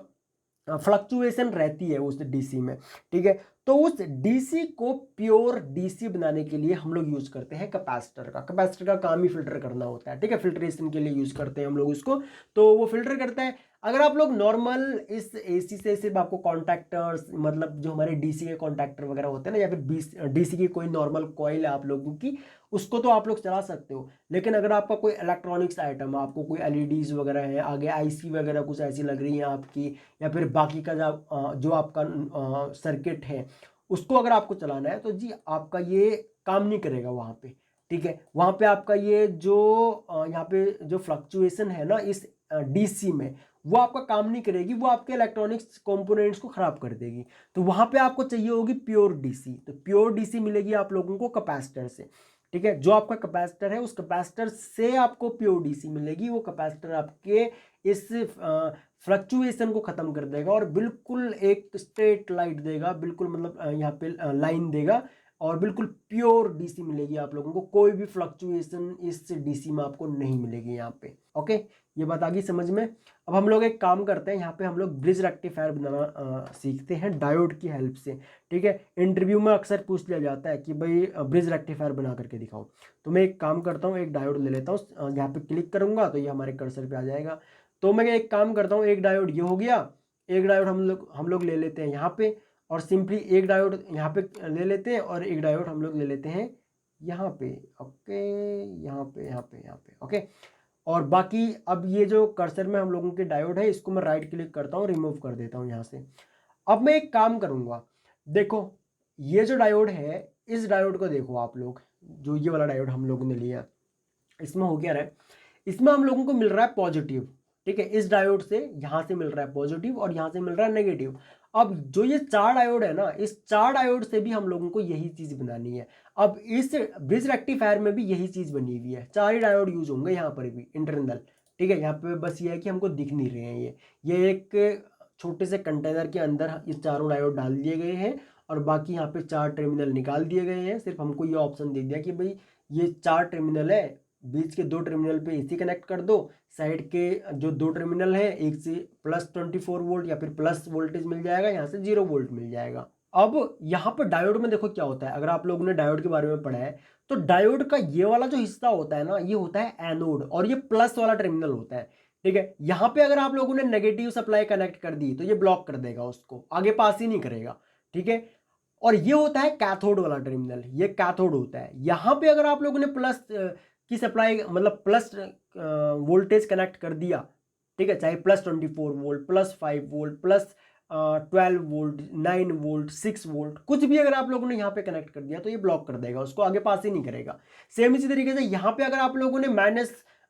S1: फ्लक्चुएशन रहती है उस डीसी में। ठीक है, तो उस डीसी को प्योर डीसी बनाने के लिए हम लोग यूज करते हैं कैपेसिटर का। कैपेसिटर का काम ही फिल्टर करना होता है। ठीक है, फिल्ट्रेशन के लिए यूज करते हैं हम लोग उसको, तो वो फिल्टर करता है। अगर आप लोग नॉर्मल इस एसी से सिर्फ आपको कॉन्टैक्टर्स, मतलब जो हमारे डीसी के कॉन्टैक्टर वगैरह होते हैं ना, या फिर डीसी की कोई नॉर्मल कॉइल है आप लोगों की, उसको तो आप लोग चला सकते हो। लेकिन अगर आपका कोई इलेक्ट्रॉनिक्स आइटम, आपको कोई एलईडीज वगैरह है, आगे आईसी वगैरह कुछ ऐसी लग रही है आपकी, या फिर बाकी का जो आपका सर्किट है, उसको अगर आपको चलाना है तो जी आपका ये काम नहीं करेगा वहाँ पे। ठीक है, वहाँ पे आपका ये जो यहाँ पे जो फ्लक्चुएशन है ना इस डीसी में, वो आपका काम नहीं करेगी, वो आपके इलेक्ट्रॉनिक्स कंपोनेंट्स को खराब कर देगी। तो वहाँ पे आपको चाहिए होगी प्योर डीसी। तो प्योर डीसी मिलेगी आप लोगों को कैपेसिटर से। ठीक है। जो आपका कैपेसिटर है उस कैपेसिटर से आपको प्योर डीसी मिलेगी, वो कैपेसिटर आपके इस फ्लक्चुएशन को खत्म कर देगा और बिल्कुल एक स्ट्रेट लाइट देगा, बिल्कुल मतलब यहाँ पे लाइन देगा और बिल्कुल प्योर डीसी मिलेगी आप लोगों को। कोई भी फ्लक्चुएशन इस डीसी में आपको नहीं मिलेगी यहाँ पे। ओके, ये बात आ गई समझ में। अब हम लोग एक काम करते हैं, यहाँ पे हम लोग ब्रिज रेक्टिफायर बनाना सीखते हैं डायोड की हेल्प से। ठीक है, इंटरव्यू में अक्सर पूछ लिया जाता है कि भाई ब्रिज रेक्टिफायर बना करके दिखाओ। तो मैं एक काम करता हूँ, एक डायोड ले लेता हूँ, यहाँ पे क्लिक करूंगा तो ये हमारे कर्सर पे आ जाएगा। तो मैं एक काम करता हूँ, एक डायोड ये हो गया, एक डायोड हम लोग ले लेते हैं यहाँ पे, और सिंपली एक डायोड यहाँ पे ले लेते हैं और एक डायोड हम लोग ले लेते हैं यहाँ पे। ओके, यहाँ पे ओके। और बाकी अब ये जो कर्सर में हम लोगों के डायोड है इसको मैं राइट क्लिक करता हूँ, रिमूव कर देता हूँ यहाँ से। अब मैं एक काम करूँगा, देखो ये जो डायोड है, इस डायोड को देखो आप लोग, जो ये वाला डायोड हम लोगों ने लिया, इसमें हो क्या रहा है, इसमें हम लोगों को मिल रहा है पॉजिटिव। ठीक है, इस डायोड से यहाँ से मिल रहा है पॉजिटिव और यहाँ से मिल रहा है नेगेटिव। अब जो ये 4 डायोड है ना, इस 4 डायोड से भी हम लोगों को यही चीज बनानी है। अब इस ब्रिज रेक्टिफायर में भी यही चीज बनी हुई है, 4 ही डायोड यूज होंगे यहाँ पर भी इंटरनल। ठीक है, यहाँ पे बस ये है कि हमको दिख नहीं रहे हैं। ये एक छोटे से कंटेनर के अंदर इस चारों डायोड डाल दिए गए हैं और बाकी यहाँ पे 4 टर्मिनल निकाल दिए गए हैं। सिर्फ हमको ये ऑप्शन दे दिया कि भाई ये 4 टर्मिनल है, बीच के 2 टर्मिनल पे एसी कनेक्ट कर दो, साइड के जो 2 टर्मिनल है एक से +24 वोल्ट या फिर प्लस वोल्टेज मिल जाएगा, यहाँ से 0 वोल्ट मिल जाएगा। अब यहाँ पर डायोड में देखो क्या होता है, अगर आप लोगों ने डायोड के बारे में पढ़ा है तो डायोड का ये वाला जो हिस्सा होता है ना, ये होता है एनोड और ये प्लस वाला टर्मिनल होता है। ठीक है, यहाँ पे अगर आप लोगों ने नेगेटिव सप्लाई कनेक्ट कर दी तो ये ब्लॉक कर देगा, उसको आगे पास ही नहीं करेगा। ठीक है, और ये होता है कैथोड वाला टर्मिनल, ये कैथोड होता है। यहाँ पे अगर आप लोगों ने प्लस की सप्लाई मतलब प्लस वोल्टेज कनेक्ट कर दिया, ठीक है, चाहे +24 volt, +5 volt, +12 volt, 9 volt, 6 volt, कुछ भी अगर आप लोगों ने यहाँ पे कनेक्ट कर दिया तो ये ब्लॉक कर देगा, उसको आगे पास ही नहीं करेगा। सेम इसी तरीके से यहाँ पे अगर आप लोगों ने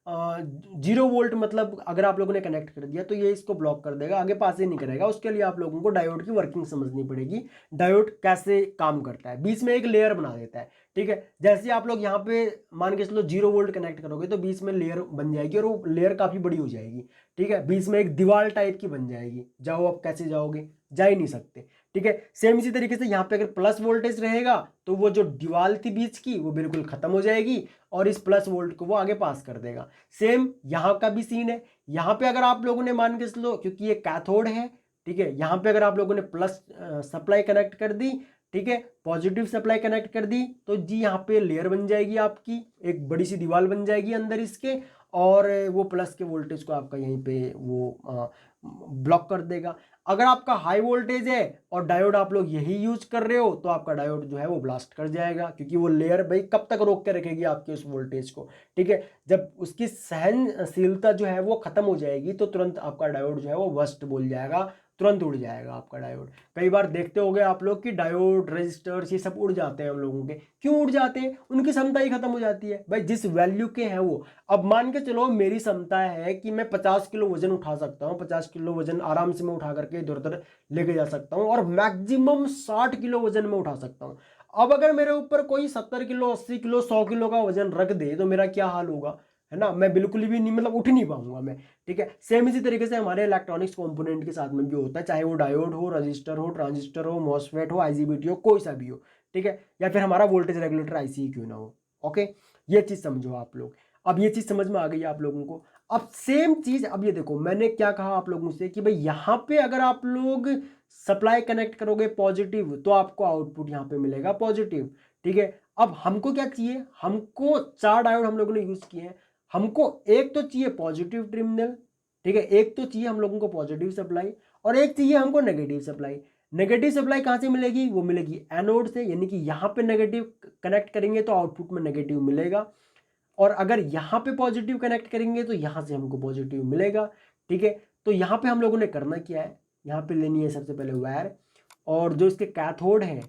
S1: -0 वोल्ट मतलब अगर आप लोगों ने कनेक्ट कर दिया तो ये इसको ब्लॉक कर देगा, आगे पास ही नहीं करेगा। उसके लिए आप लोगों को डायोड की वर्किंग समझनी पड़ेगी, डायोड कैसे काम करता है। बीच में एक लेयर बना देता है। ठीक है, जैसे आप लोग यहाँ पे मान के चलो 0 वोल्ट कनेक्ट करोगे तो बीच में लेयर बन जाएगी और वो लेयर काफी बड़ी हो जाएगी। ठीक है, बीच में एक दीवार टाइप की बन जाएगी, जाओ आप कैसे जाओगे, जा ही नहीं सकते। ठीक है, सेम इसी तरीके से यहाँ पे अगर प्लस वोल्टेज रहेगा तो वो जो दीवार थी बीच की वो बिल्कुल खत्म हो जाएगी और इस प्लस वोल्ट को वो आगे पास कर देगा। सेम यहाँ का भी सीन है, यहाँ पे अगर आप लोगों ने मान के चलो, क्योंकि ये कैथोड है, ठीक है, यहाँ पे अगर आप लोगों ने प्लस सप्लाई कनेक्ट कर दी, ठीक है, पॉजिटिव सप्लाई कनेक्ट कर दी, तो जी यहाँ पे लेयर बन जाएगी आपकी, एक बड़ी सी दीवार बन जाएगी अंदर इसके, और वो प्लस के वोल्टेज को आपका यहीं पे वो ब्लॉक कर देगा। अगर आपका हाई वोल्टेज है और डायोड आप लोग यही यूज कर रहे हो तो आपका डायोड जो है वो ब्लास्ट कर जाएगा, क्योंकि वो लेयर भाई कब तक रोक के रखेगी आपके उस वोल्टेज को। ठीक है, जब उसकी सहनशीलता जो है वो खत्म हो जाएगी तो तुरंत आपका डायोड जो है वो बस्ट बोल जाएगा, तुरंत उड़ जाएगा आपका डायोड। कई बार देखते होंगे आप लोग कि डायोड रजिस्टर्स ये सब उड़ जाते हैं हम लोगों के। क्यों उड़ जाते हैं? उनकी क्षमता ही खत्म हो जाती है भाई, जिस वैल्यू के हैं वो। अब मान के चलो मेरी क्षमता है कि मैं 50 किलो वजन उठा सकता हूँ, 50 किलो वजन आराम से मैं उठा करके इधर उधर लेके जा सकता हूँ और मैक्सिमम 60 किलो वजन में उठा सकता हूँ। अब अगर मेरे ऊपर कोई 70 किलो, 80 किलो, 100 किलो का वजन रख दे तो मेरा क्या हाल होगा, है ना, मैं बिल्कुल भी नहीं, मतलब उठ नहीं पाऊंगा मैं। ठीक है, सेम इसी तरीके से हमारे इलेक्ट्रॉनिक्स कंपोनेंट के साथ में भी होता है, चाहे वो डायोड हो, रजिस्टर हो, ट्रांजिस्टर हो, मॉसफेट हो, आईजीबीटी हो, कोई सा भी हो। ठीक है, या फिर हमारा वोल्टेज रेगुलेटर आईसी क्यों ना हो। ओके, ये चीज समझो आप लोग। अब ये चीज समझ में आ गई आप लोगों को। अब सेम चीज, अब ये देखो मैंने क्या कहा आप लोगों से कि भाई यहाँ पे अगर आप लोग सप्लाई कनेक्ट करोगे पॉजिटिव तो आपको आउटपुट यहाँ पे मिलेगा पॉजिटिव। ठीक है, अब हमको क्या चाहिए, हमको 4 डायोड हम लोगों ने यूज किए हैं, हमको एक तो चाहिए पॉजिटिव टर्मिनल, ठीक है, एक तो चाहिए हम लोगों को पॉजिटिव सप्लाई और एक चाहिए हमको नेगेटिव सप्लाई। नेगेटिव सप्लाई कहाँ से मिलेगी? वो मिलेगी एनोड से, यानी कि यहाँ पे नेगेटिव कनेक्ट करेंगे तो आउटपुट में नेगेटिव मिलेगा, और अगर यहाँ पे पॉजिटिव कनेक्ट करेंगे तो यहाँ से हमको पॉजिटिव मिलेगा। ठीक है, तो यहाँ पे हम लोगों ने करना क्या है, यहाँ पे लेनी है सबसे पहले वायर, और जो इसके कैथोड है,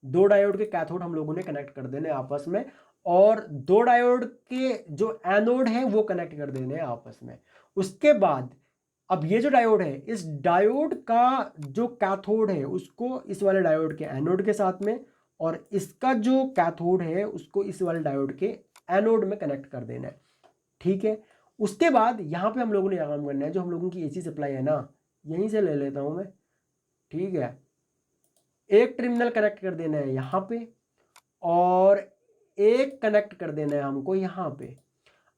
S1: 2 डायोड के कैथोड हम लोगों ने कनेक्ट कर देने आपस में, और 2 डायोड के जो एनोड है वो कनेक्ट कर देने आपस में। उसके बाद अब ये जो डायोड है, इस डायोड का जो कैथोड है उसको इस वाले डायोड के एनोड के साथ में, और इसका जो कैथोड है उसको इस वाले डायोड के एनोड में कनेक्ट कर देना है। ठीक है, उसके बाद यहाँ पे हम लोगों ने काम करना है, जो हम लोगों की एसी सप्लाई है ना, यहीं से ले लेता हूँ मैं। ठीक है, एक टर्मिनल कनेक्ट कर देना है यहाँ पे और एक कनेक्ट कर देना है हमको यहाँ पे।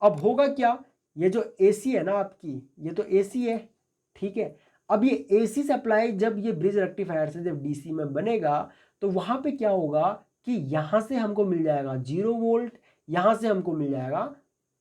S1: अब होगा क्या, ये जो एसी है ना आपकी, ये तो एसी है। ठीक है, अब ये एसी सप्लाई जब ये ब्रिज रेक्टिफायर से जब डीसी में बनेगा तो वहां पे क्या होगा कि यहां से हमको मिल जाएगा 0 वोल्ट, यहां से हमको मिल जाएगा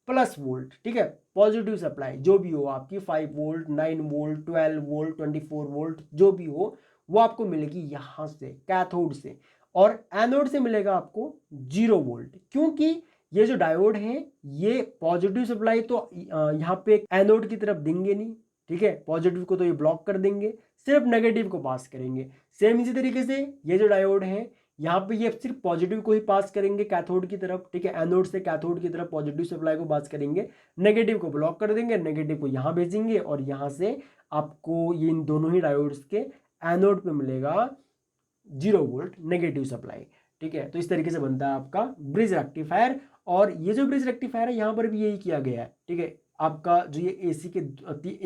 S1: +वोल्ट। ठीक है, पॉजिटिव सप्लाई जो भी हो आपकी 5 वोल्ट, 9 वोल्ट, 12 वोल्ट, 24 वोल्ट जो भी हो वो आपको मिलेगी यहां से कैथोड से, और एनोड से मिलेगा आपको 0 वोल्ट। क्योंकि ये जो डायोड है ये पॉजिटिव सप्लाई तो यहाँ पे एनोड की तरफ देंगे नहीं। ठीक है, पॉजिटिव को तो ये ब्लॉक कर देंगे, सिर्फ नेगेटिव को पास करेंगे। सेम इसी तरीके से ये जो डायोड है यहाँ पे ये सिर्फ पॉजिटिव को ही पास करेंगे कैथोड की तरफ। ठीक है, एनोड से कैथोड की तरफ पॉजिटिव सप्लाई को पास करेंगे, नेगेटिव को ब्लॉक कर देंगे, नेगेटिव को यहाँ भेजेंगे और यहाँ से आपको ये इन दोनों ही डायोड्स के एनोड पे मिलेगा 0 वोल्ट नेगेटिव सप्लाई। ठीक है, तो इस तरीके से बनता है आपका ब्रिज रेक्टिफायर। और ये जो ब्रिज रेक्टिफायर है यहाँ पर भी यही किया गया है। ठीक है, आपका जो ये एसी के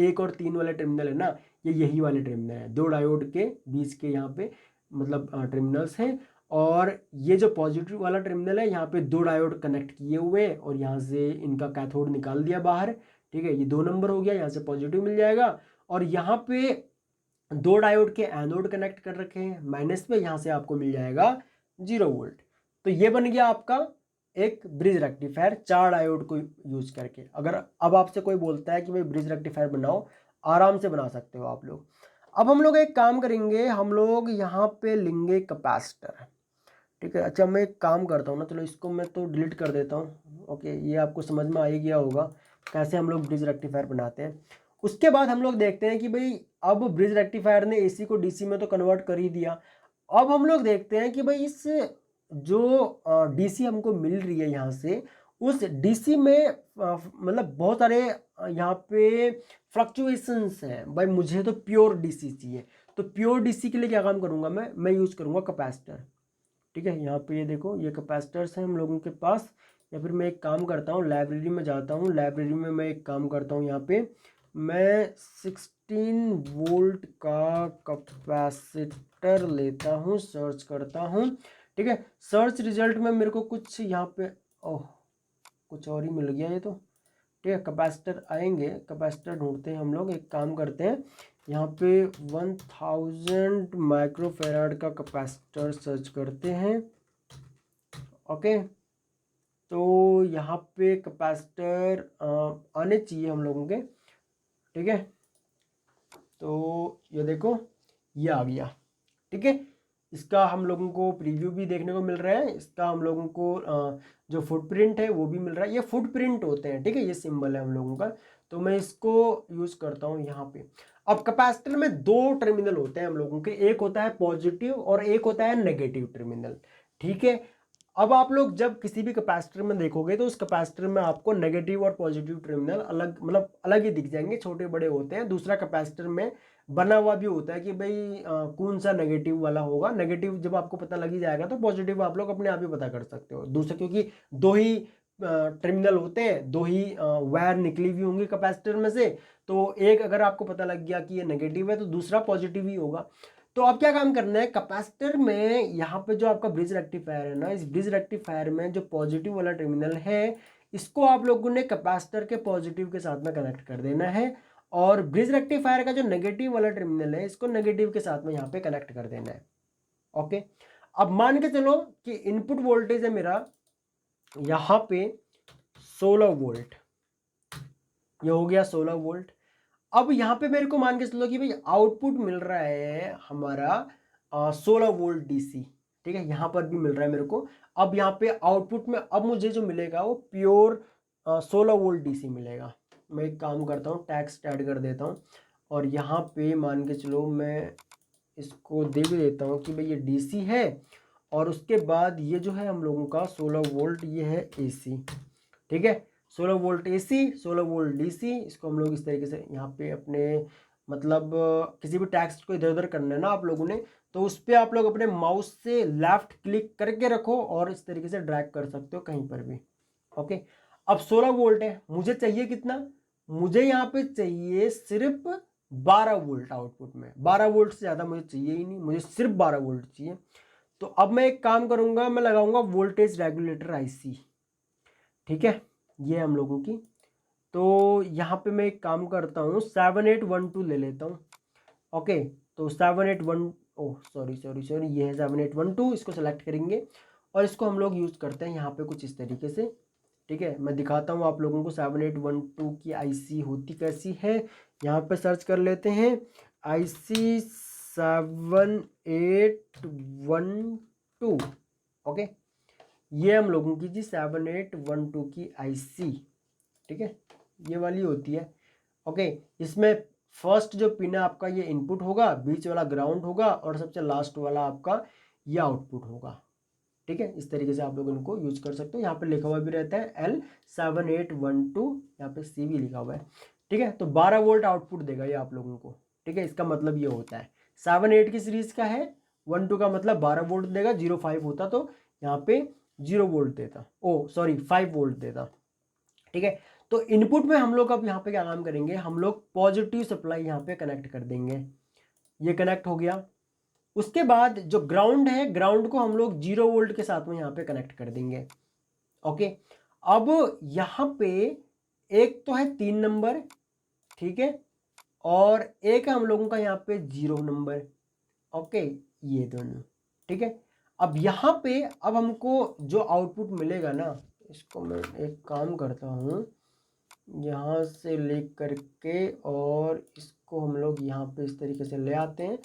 S1: 1 और 3 वाले टर्मिनल है ना, ये यही वाले टर्मिनल है, 2 डायोड के बीच के यहाँ पे मतलब टर्मिनल्स हैं। और ये जो पॉजिटिव वाला टर्मिनल है यहाँ पे 2 डायोड कनेक्ट किए हुए हैं और यहाँ से इनका कैथोड निकाल दिया बाहर। ठीक है, ये 2 नंबर हो गया, यहाँ से पॉजिटिव मिल जाएगा। और यहाँ पे 2 डायोड के एनोड कनेक्ट कर रखे हैं माइनस पे, यहाँ से आपको मिल जाएगा 0 वोल्ट। तो ये बन गया आपका एक ब्रिज रेक्टिफायर 4 डायोड को यूज करके। अगर अब आपसे कोई बोलता है कि भाई ब्रिज रेक्टिफायर बनाओ, आराम से बना सकते हो आप लोग। अब हम लोग एक काम करेंगे, हम लोग यहाँ पे लेंगे कैपेसिटर। ठीक है, अच्छा मैं एक काम करता हूँ ना, चलो इसको मैं तो डिलीट कर देता हूँ। ओके, ये आपको समझ में आ ही गया होगा कैसे हम लोग ब्रिज रेक्टिफायर बनाते हैं। उसके बाद हम लोग देखते हैं कि भाई अब ब्रिज रेक्टिफायर ने एसी को डीसी में तो कन्वर्ट कर ही दिया। अब हम लोग देखते हैं कि भाई इस जो डीसी हमको मिल रही है यहाँ से, उस डीसी में मतलब बहुत सारे यहाँ पे फ्लक्चुएशंस हैं। भाई मुझे तो प्योर डीसी चाहिए, तो प्योर डीसी के लिए क्या काम करूँगा मैं यूज़ करूँगा कैपेसिटर। ठीक है, यहाँ पे ये देखो ये कैपेसिटर्स हैं हम लोगों के पास। या फिर मैं एक काम करता हूँ, लाइब्रेरी में जाता हूँ, लाइब्रेरी में मैं एक काम करता हूँ, यहाँ पे मैं 16 वोल्ट का कैपेसिटर लेता हूँ, सर्च करता हूँ। ठीक है, सर्च रिजल्ट में मेरे को कुछ यहाँ पे ओह कुछ और ही मिल गया ये तो। ठीक है, कैपेसिटर आएंगे, कैपेसिटर ढूंढते हैं हम लोग। एक काम करते हैं, यहाँ पे 1000 माइक्रोफेराड का कैपेसिटर सर्च करते हैं। ओके, तो यहाँ पे कैपेसिटर आने चाहिए हम लोगों के। ठीक है, तो ये देखो ये आ गया। ठीक है, इसका हम लोगों को प्रीव्यू भी देखने को मिल रहा है, इसका हम लोगों को जो फुटप्रिंट है वो भी मिल रहा है। ये फुटप्रिंट होते हैं, ठीक है, ये सिंबल है हम लोगों का। तो मैं इसको यूज करता हूँ यहाँ पे। अब कैपेसिटर में 2 टर्मिनल होते हैं हम लोगों के, एक होता है पॉजिटिव और एक होता है नेगेटिव टर्मिनल। ठीक है, अब आप लोग जब किसी भी कैपेसिटर में देखोगे तो उस कैपेसिटर में आपको नेगेटिव और पॉजिटिव टर्मिनल अलग मतलब अलग ही दिख जाएंगे, छोटे बड़े होते हैं। दूसरा कैपेसिटर में बना हुआ भी होता है कि भाई कौन सा नेगेटिव वाला होगा। नेगेटिव जब आपको पता लग ही जाएगा तो पॉजिटिव आप लोग अपने आप ही पता कर सकते हो। दूसरा क्योंकि 2 ही टर्मिनल होते हैं, 2 ही वायर निकली हुई होंगी कैपेसिटर में से, तो एक अगर आपको पता लग गया कि ये नेगेटिव है तो दूसरा पॉजिटिव ही होगा। तो अब क्या काम करना है, कैपेसिटर में यहाँ पे जो आपका ब्रिज रेक्टिफायर है ना, इस ब्रिज रेक्टिफायर में जो पॉजिटिव वाला टर्मिनल है इसको आप लोगों ने कैपेसिटर के पॉजिटिव के साथ में कनेक्ट कर देना है, और ब्रिज रेक्टिफायर का जो नेगेटिव वाला टर्मिनल है इसको नेगेटिव के साथ में यहाँ पे कनेक्ट कर देना है। ओके, अब मान के चलो कि इनपुट वोल्टेज है मेरा यहाँ पे 16 वोल्ट, ये हो गया 16 वोल्ट। अब यहाँ पे मेरे को मान के चलो कि भाई आउटपुट मिल रहा है हमारा 16 वोल्ट डीसी। ठीक है, यहाँ पर भी मिल रहा है मेरे को। अब यहाँ पे आउटपुट में अब मुझे जो मिलेगा वो प्योर 16 वोल्ट डीसी मिलेगा। मैं एक काम करता हूँ, टैक्स ऐड कर देता हूँ और यहाँ पे मान के चलो मैं इसको दे भी देता हूँ कि भाई ये डीसी है, और उसके बाद ये जो है हम लोगों का 16 वोल्ट ये है एसी। ठीक है, 16 वोल्ट एसी, 16 वोल्ट डीसी, इसको हम लोग इस तरीके से यहाँ पे अपने मतलब किसी भी टेक्स्ट को इधर उधर करना है ना आप लोगों ने, तो उस पर आप लोग अपने माउस से लेफ्ट क्लिक करके रखो और इस तरीके से ड्रैग कर सकते हो कहीं पर भी। ओके, अब 16 वोल्ट है, मुझे चाहिए कितना, मुझे यहाँ पे चाहिए सिर्फ 12 वोल्ट आउटपुट में। 12 वोल्ट से ज़्यादा मुझे चाहिए ही नहीं, मुझे सिर्फ 12 वोल्ट चाहिए। तो अब मैं एक काम करूँगा, मैं लगाऊंगा वोल्टेज रेगुलेटर आईसी। ठीक है, ये हम लोगों की। तो यहाँ पे मैं एक काम करता हूँ, 7812 ले लेता हूँ। ओके, तो 7812, ओह सॉरी सॉरी सॉरी, ये है 7812, इसको सेलेक्ट करेंगे और इसको हम लोग यूज़ करते हैं यहाँ पे कुछ इस तरीके से। ठीक है, मैं दिखाता हूँ आप लोगों को 7812 की आईसी होती कैसी है। यहाँ पे सर्च कर लेते हैं आईसी 7812। ओके, ये हम लोगों की जी 7812 की आईसी। ठीक है, ये वाली होती है। ओके, इसमें फर्स्ट जो पिन है आपका ये इनपुट होगा, बीच वाला ग्राउंड होगा और सबसे लास्ट वाला आपका ये आउटपुट होगा। ठीक है, इस तरीके से आप लोग इनको यूज कर सकते हो। यहाँ पे लिखा हुआ भी रहता है L7812, यहाँ पे C भी लिखा हुआ है। ठीक है, तो 12 वोल्ट आउटपुट देगा ये आप लोगों को। ठीक है, इसका मतलब ये होता है 78 की सीरीज का है, 12 का मतलब 12 वोल्ट देगा। 05 होता तो यहाँ पे 0 वोल्ट देता, ओ सॉरी 5 वोल्ट देता। ठीक है, तो इनपुट में हम लोग अब यहाँ पे क्या काम करेंगे, हम लोग पॉजिटिव सप्लाई यहाँ पे कनेक्ट कर देंगे। ये कनेक्ट हो गया। उसके बाद जो ग्राउंड है, ग्राउंड को हम लोग 0 वोल्ट के साथ में यहाँ पे कनेक्ट कर देंगे। ओके, अब यहाँ पे एक तो है 3 नंबर, ठीक है, और एक है हम लोगों का यहाँ पे 0 नंबर। ओके, ये दोनों। ठीक है, अब यहाँ पे अब हमको जो आउटपुट मिलेगा ना, इसको मैं एक काम करता हूँ, यहाँ से ले करके और इसको हम लोग यहाँ पे इस तरीके से ले आते हैं।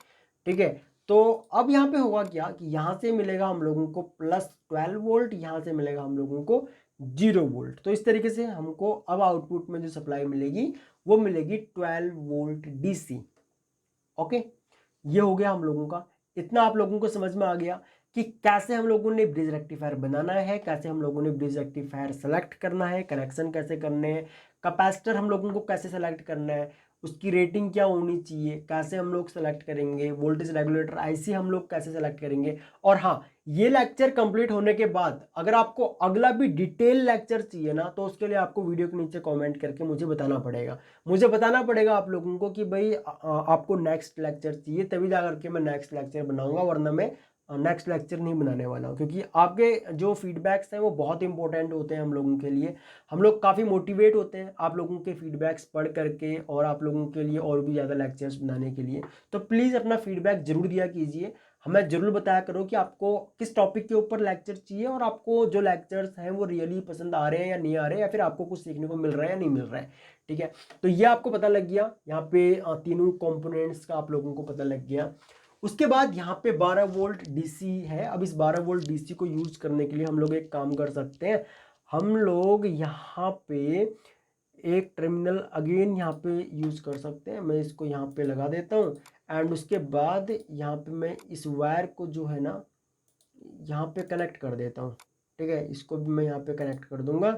S1: ठीक है, तो अब यहाँ पे होगा क्या कि यहाँ से मिलेगा हम लोगों को +12 वोल्ट, यहाँ से मिलेगा हम लोगों को 0 वोल्ट। तो इस तरीके से हमको अब आउटपुट में जो सप्लाई मिलेगी वो मिलेगी 12 वोल्ट DC। ओके, ये हो गया हम लोगों का। इतना आप लोगों को समझ में आ गया कि कैसे हम लोगों ने ब्रिज रेक्टिफायर बनाना है, कैसे हम लोगों ने ब्रिज रेक्टिफायर सेलेक्ट करना है, कनेक्शन कैसे करने हैं, कैपेसिटर हम लोगों को कैसे सेलेक्ट करना है, उसकी रेटिंग क्या होनी चाहिए, कैसे हम लोग सेलेक्ट करेंगे, वोल्टेज रेगुलेटर आईसी हम लोग कैसे सेलेक्ट करेंगे। और हाँ, ये लेक्चर कंप्लीट होने के बाद अगर आपको अगला भी डिटेल लेक्चर चाहिए ना, तो उसके लिए आपको वीडियो के नीचे कमेंट करके मुझे बताना पड़ेगा। मुझे बताना पड़ेगा आप लोगों को कि भाई आपको नेक्स्ट लेक्चर चाहिए, तभी जा करके मैं नेक्स्ट लेक्चर बनाऊंगा, वरना मैं नेक्स्ट लेक्चर नहीं बनाने वाला हूँ। क्योंकि आपके जो फीडबैक्स हैं वो बहुत इंपॉर्टेंट होते हैं हम लोगों के लिए। हम लोग काफ़ी मोटिवेट होते हैं आप लोगों के फीडबैक्स पढ़ करके और आप लोगों के लिए और भी ज़्यादा लेक्चर्स बनाने के लिए। तो प्लीज़ अपना फीडबैक ज़रूर दिया कीजिए, हमें ज़रूर बताया करो कि आपको किस टॉपिक के ऊपर लेक्चर चाहिए और आपको जो लेक्चर्स हैं वो रियली पसंद आ रहे हैं या नहीं आ रहे हैं, या फिर आपको कुछ सीखने को मिल रहा है या नहीं मिल रहा है। ठीक है, तो ये आपको पता लग गया, यहाँ पे तीनों कंपोनेंट्स का आप लोगों को पता लग गया। उसके बाद यहाँ पे 12 वोल्ट DC है। अब इस 12 वोल्ट DC को यूज करने के लिए हम लोग एक काम कर सकते हैं, हम लोग यहाँ पे एक टर्मिनल अगेन यहाँ पे यूज कर सकते हैं। मैं इसको यहाँ पे लगा देता हूँ एंड उसके बाद यहाँ पे मैं इस वायर को जो है ना यहाँ पे कनेक्ट कर देता हूँ। ठीक है, इसको भी मैं यहाँ पे कनेक्ट कर दूंगा।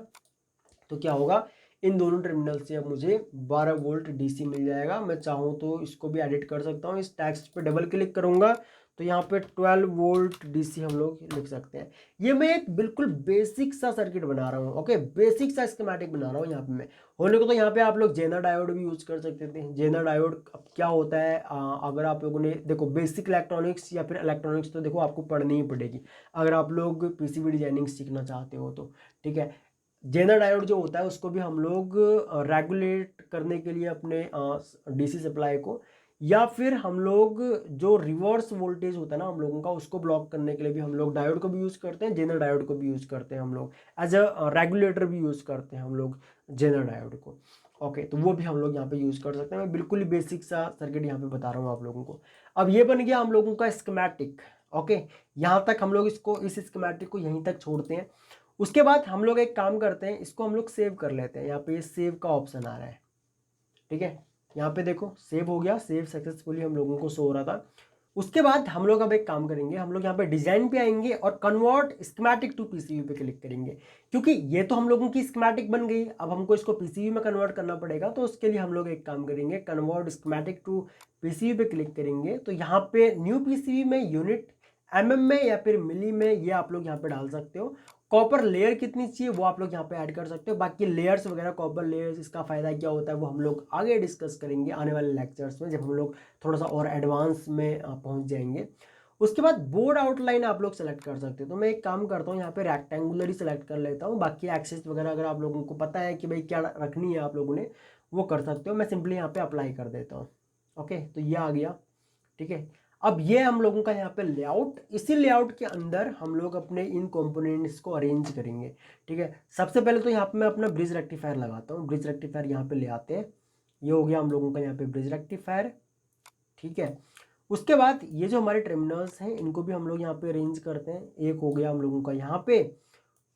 S1: तो क्या होगा, इन दोनों टर्मिनल से अब मुझे 12 वोल्ट DC मिल जाएगा। मैं चाहूँ तो इसको भी एडिट कर सकता हूँ, इस टेक्स्ट पे डबल क्लिक करूँगा तो यहाँ पे 12 वोल्ट DC हम लोग लिख सकते हैं। ये मैं एक बिल्कुल बेसिक सा सर्किट बना रहा हूँ। ओके, बेसिक सा स्कीमेटिक बना रहा हूँ यहाँ पे मैं। होने को तो यहाँ पे आप लोग जेनर डायोड भी यूज कर सकते थे। जेनर डायोड अब क्या होता है, अगर आप लोगों ने देखो बेसिक इलेक्ट्रॉनिक्स या फिर इलेक्ट्रॉनिक्स तो देखो आपको पढ़नी ही पड़ेगी अगर आप लोग PCB डिजाइनिंग सीखना चाहते हो तो। ठीक है, जेनर डायोड जो होता है उसको भी हम लोग रेगुलेट करने के लिए अपने DC सप्लाई को, या फिर हम लोग जो रिवर्स वोल्टेज होता है ना हम लोगों का, उसको ब्लॉक करने के लिए भी हम लोग डायोड को भी यूज़ करते हैं, जेनर डायोड को भी यूज़ करते हैं हम लोग, एज अ रेगुलेटर भी यूज़ करते हैं हम लोग जेनर डायोड को। ओके, तो वो भी हम लोग यहाँ पे यूज़ कर सकते हैं। मैं बिल्कुल ही बेसिक सा सर्किट यहाँ पे बता रहा हूँ आप लोगों को। अब ये बन गया हम लोगों का स्कीमेटिक। ओके, यहाँ तक हम लोग इसको, इस स्कीमेटिक को यहीं तक छोड़ते हैं। उसके बाद हम लोग एक काम करते हैं, इसको हम लोग सेव कर लेते हैं। यहाँ पे ये सेव का ऑप्शन आ रहा है। ठीक है, यहाँ पे देखो सेव हो गया, सेव सक्सेसफुली हम लोगों को शो हो रहा था। उसके बाद हम लोग अब एक काम करेंगे, हम लोग यहाँ पे डिजाइन पे आएंगे और कन्वर्ट स्कीमेटिक टू पीसीबी पे क्लिक करेंगे, क्योंकि ये तो हम लोगों की स्कीमेटिक बन गई, अब हमको इसको पीसीबी में कन्वर्ट करना पड़ेगा। तो उसके लिए हम लोग एक काम करेंगे, कन्वर्ट स्कीमेटिक टू पीसीबी पे क्लिक करेंगे। तो यहाँ पे न्यू पीसीबी में यूनिट एमएम में या फिर मिली में ये आप लोग यहाँ पे डाल सकते हो। कॉपर लेयर कितनी चाहिए वो आप लोग यहाँ पे ऐड कर सकते हो। बाकी लेयर्स वगैरह, कॉपर लेयर्स, इसका फायदा क्या होता है वो हम लोग आगे डिस्कस करेंगे आने वाले लेक्चर्स में, जब हम लोग थोड़ा सा और एडवांस में पहुंच जाएंगे। उसके बाद बोर्ड आउटलाइन आप लोग सेलेक्ट कर सकते हो। तो मैं एक काम करता हूँ, यहाँ पे रेक्टेंगुलर ही सेलेक्ट कर लेता हूँ। बाकी एक्सेस वगैरह अगर आप लोगों को पता है कि भाई क्या रखनी है आप लोगों ने, वो कर सकते हो। मैं सिंपली यहाँ पे अप्लाई कर देता हूँ। ओके, तो ये आ गया। ठीक है, अब ये हम लोगों का यहाँ पे लेआउट, इसी लेआउट के अंदर हम लोग अपने इन कंपोनेंट्स को अरेंज करेंगे। ठीक है, सबसे पहले तो यहाँ पे मैं अपना ब्रिज रेक्टिफायर लगाता हूँ। ब्रिज रेक्टिफायर यहाँ पे ले आते हैं, ये हो गया हम लोगों का यहाँ पे ब्रिज रेक्टिफायर। ठीक है, उसके बाद ये जो हमारे टर्मिनल्स हैं इनको भी हम लोग यहाँ पे अरेंज करते हैं। एक हो गया हम लोगों का यहाँ पे,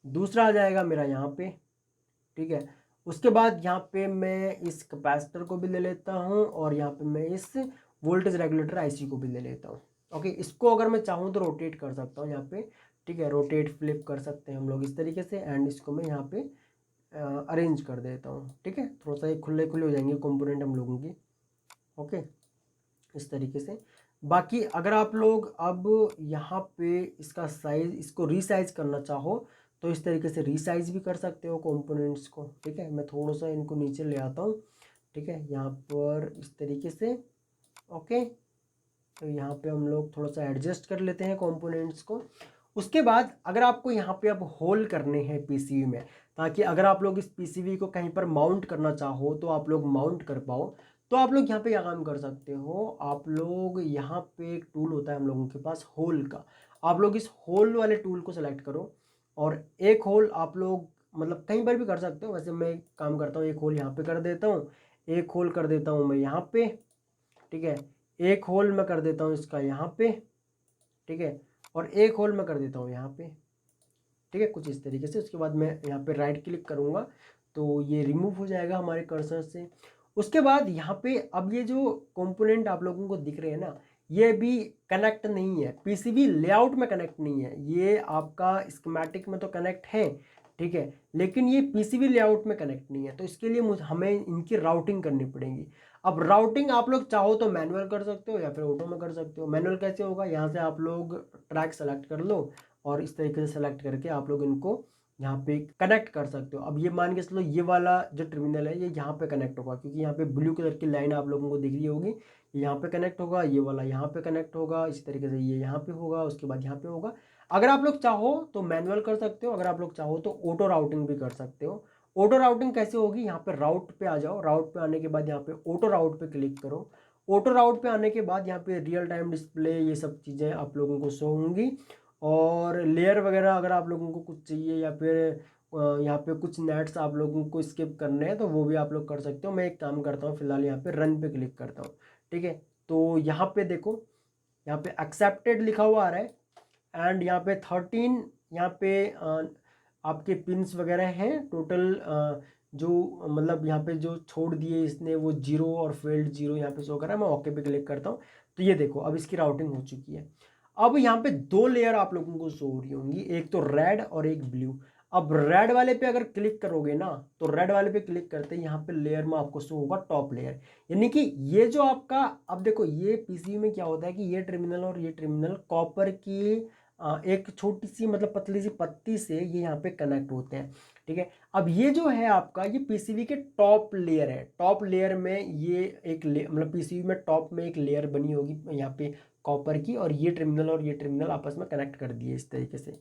S1: दूसरा आ जाएगा मेरा यहाँ पे। ठीक है, उसके बाद यहाँ पे मैं इस कैपेसिटर को भी ले लेता हूँ और यहाँ पे मैं इस वोल्टेज रेगुलेटर आईसी को भी ले लेता हूँ। ओके, इसको अगर मैं चाहूँ तो रोटेट कर सकता हूँ यहाँ पे। ठीक है, रोटेट फ्लिप कर सकते हैं हम लोग इस तरीके से, एंड इसको मैं यहाँ पे अरेंज कर देता हूँ। ठीक है, थोड़ा सा ये खुले खुले हो जाएंगे कंपोनेंट हम लोगों की। ओके, इस तरीके से। बाकी अगर आप लोग अब यहाँ पे इसका साइज, इसको रीसाइज करना चाहो तो इस तरीके से रीसाइज भी कर सकते हो कंपोनेंट्स को। ठीक है, मैं थोड़ा सा इनको नीचे ले आता हूँ। ठीक है, यहाँ पर इस तरीके से। ओके, तो यहाँ पे हम लोग थोड़ा सा एडजस्ट कर लेते हैं कंपोनेंट्स को। उसके बाद अगर आपको यहाँ पे अब होल करने हैं पीसीबी में, ताकि अगर आप लोग इस पीसीबी को कहीं पर माउंट करना चाहो तो आप लोग माउंट कर पाओ, तो आप लोग यहाँ पे क्या काम कर सकते हो, आप लोग यहाँ पे एक टूल होता है हम लोगों के पास होल का, आप लोग इस होल वाले टूल को सेलेक्ट करो और एक होल आप लोग मतलब कहीं पर भी कर सकते हो। वैसे मैं काम करता हूँ, एक होल यहाँ पे कर देता हूँ, एक होल कर देता हूँ मैं यहाँ पे। ठीक है, एक होल मैं कर देता हूँ इसका यहाँ पे। ठीक है, और एक होल मैं कर देता हूँ यहाँ पे। ठीक है, कुछ इस तरीके से। उसके बाद मैं यहाँ पे राइट क्लिक करूँगा तो ये रिमूव हो जाएगा हमारे कर्सर से। उसके बाद यहाँ पे अब ये जो कंपोनेंट आप लोगों को दिख रहे हैं ना, ये भी कनेक्ट नहीं है, पीसीबी लेआउट में कनेक्ट नहीं है। ये आपका स्कीमेटिक में तो कनेक्ट है, ठीक है, लेकिन ये पीसीबी लेआउट में कनेक्ट नहीं है। तो इसके लिए हमें इनकी राउटिंग करनी पड़ेगी। अब राउटिंग आप लोग चाहो तो मैनुअल कर सकते हो या फिर ऑटो में कर सकते हो। मैनुअल कैसे होगा, यहाँ से आप लोग ट्रैक सेलेक्ट कर लो और इस तरीके से सेलेक्ट करके आप लोग इनको यहाँ पे कनेक्ट कर सकते हो। अब ये मान के चलो ये वाला जो टर्मिनल है ये यहाँ पे कनेक्ट होगा, क्योंकि यहाँ पे ब्लू कलर की लाइन आप लोगों को दिख रही होगी, ये यहाँ पे कनेक्ट होगा, ये वाला यहाँ पे कनेक्ट होगा, इसी तरीके से ये यहाँ पे होगा, उसके बाद यहाँ पे होगा। अगर आप लोग चाहो तो मैनुअल कर सकते हो, अगर आप लोग चाहो तो ऑटो राउटिंग भी कर सकते हो। ऑटो राउटिंग कैसे होगी, यहाँ पे राउट पे आ जाओ, राउट पे आने के बाद यहाँ पे ऑटो राउट पे क्लिक करो। ऑटो राउट पे आने के बाद यहाँ पे रियल टाइम डिस्प्ले, ये सब चीज़ें आप लोगों को शो होंगी। और लेयर वगैरह अगर आप लोगों को कुछ चाहिए या फिर यहाँ पे कुछ नेट्स आप लोगों को स्किप करने हैं तो वो भी आप लोग कर सकते हो। मैं एक काम करता हूँ, फिलहाल यहाँ पे रन पे क्लिक करता हूँ। ठीक है, तो यहाँ पे देखो, यहाँ पे एक्सेप्टेड लिखा हुआ आ रहा है एंड यहाँ पे 13 यहाँ पे आपके पिंस वगैरह हैं टोटल, जो मतलब यहाँ पे जो छोड़ दिए इसने वो 0 और फेल्ड 0 यहाँ पे शो कर रहा है। मैं ओके पे क्लिक करता हूँ तो ये देखो अब इसकी राउटिंग हो चुकी है। अब यहाँ पे दो लेयर आप लोगों को शो हो रही होंगी, एक तो रेड और एक ब्लू। अब रेड वाले पे अगर क्लिक करोगे ना, तो रेड वाले पे क्लिक करते ही यहाँ पे लेयर में आपको शो होगा टॉप लेयर, यानी कि ये जो आपका, अब देखो ये पीसीबी में क्या होता है कि ये टर्मिनल और ये टर्मिनल कॉपर की एक छोटी सी मतलब पतली सी पत्ती से ये यहाँ पे कनेक्ट होते हैं। ठीक है, अब ये जो है आपका ये पीसीबी के टॉप लेयर है। टॉप लेयर में ये एक मतलब पीसीबी में टॉप में एक लेयर बनी होगी यहाँ पे कॉपर की, और ये टर्मिनल आपस में कनेक्ट कर दिए इस तरीके से।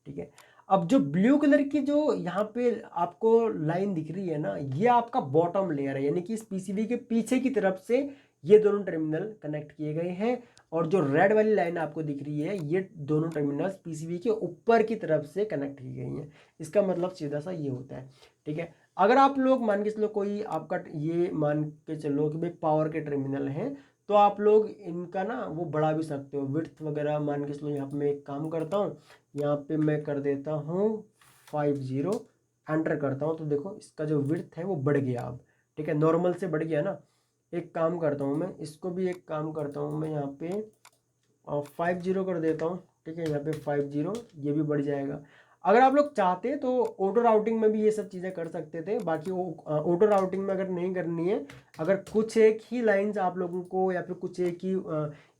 S1: ठीक है, अब जो ब्लू कलर की जो यहाँ पे आपको लाइन दिख रही है ना, ये आपका बॉटम लेयर है, यानी कि इस पीसीबी के पीछे की तरफ से ये दोनों टर्मिनल कनेक्ट किए गए हैं। और जो रेड वाली लाइन आपको दिख रही है ये दोनों टर्मिनल्स पीसीबी के ऊपर की तरफ से कनेक्ट की गई हैं। इसका मतलब सीधा सा ये होता है। ठीक है, अगर आप लोग मान के चलो कोई आपका ये मान के चलो कि भाई पावर के टर्मिनल हैं, तो आप लोग इनका ना वो बढ़ा भी सकते हो, विड्थ वगैरह मान के चलो। यहाँ पे मैं एक काम करता हूँ, यहाँ पे मैं कर देता हूँ 50, एंटर करता हूँ तो देखो इसका जो विड्थ है वो बढ़ गया अब। ठीक है, नॉर्मल से बढ़ गया ना। एक काम करता हूँ मैं, इसको भी एक काम करता हूँ मैं यहाँ पे 50 कर देता हूँ, ठीक है, यहाँ पे 50 ये भी बढ़ जाएगा। अगर आप लोग चाहते तो ऑटो राउटिंग में भी ये सब चीज़ें कर सकते थे, बाकी वो ऑटो राउटिंग में अगर नहीं करनी है, अगर कुछ एक ही लाइंस आप लोगों को या फिर कुछ एक ही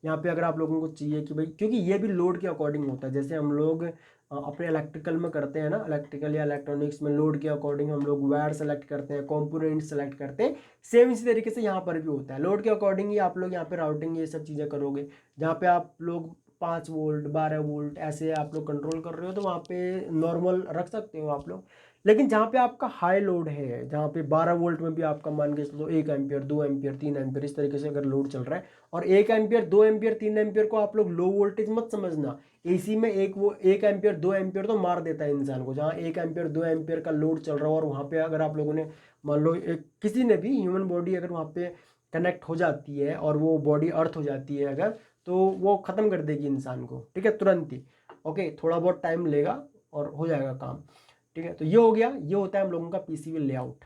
S1: यहाँ पे अगर आप लोगों को चाहिए कि भाई, क्योंकि ये भी लोड के अकॉर्डिंग होता है, जैसे हम लोग अपने इलेक्ट्रिकल में करते हैं ना, इलेक्ट्रिकल या इलेक्ट्रॉनिक्स में लोड के अकॉर्डिंग हम लोग वायर सेलेक्ट करते हैं, कंपोनेंट सेलेक्ट करते हैं, सेम इसी तरीके से यहाँ पर भी होता है। लोड के अकॉर्डिंग ही आप लोग यहाँ पे राउटिंग ये सब चीज़ें करोगे। जहाँ पे आप लोग 5 वोल्ट 12 वोल्ट ऐसे आप लोग कंट्रोल कर रहे हो तो वहाँ पे नॉर्मल रख सकते हो आप लोग। लेकिन जहाँ पे आपका हाई लोड है, जहाँ पे 12 वोल्ट में भी आपका मान के चलो 1 एम्पियर 2 एम्पियर 3 एम्पियर इस तरीके से अगर लोड चल रहा है, और 1 एम्पियर 2 एम्पियर 3 एम्पियर को आप लोग लो वोल्टेज मत समझना। एसी में 1 एम्पियर 2 एम्पियर तो मार देता है इंसान को। जहाँ 1 एम्पियर 2 एम्पियर का लोड चल रहा हो और वहाँ पे अगर आप लोगों ने मान लो किसी ने भी ह्यूमन बॉडी अगर वहाँ पे कनेक्ट हो जाती है और वो बॉडी अर्थ हो जाती है अगर, तो वो ख़त्म कर देगी इंसान को, ठीक है, तुरंत ही। ओके, थोड़ा बहुत टाइम लेगा और हो जाएगा काम, ठीक है। तो ये हो गया, ये होता है हम लोगों का पीसीबी लेआउट।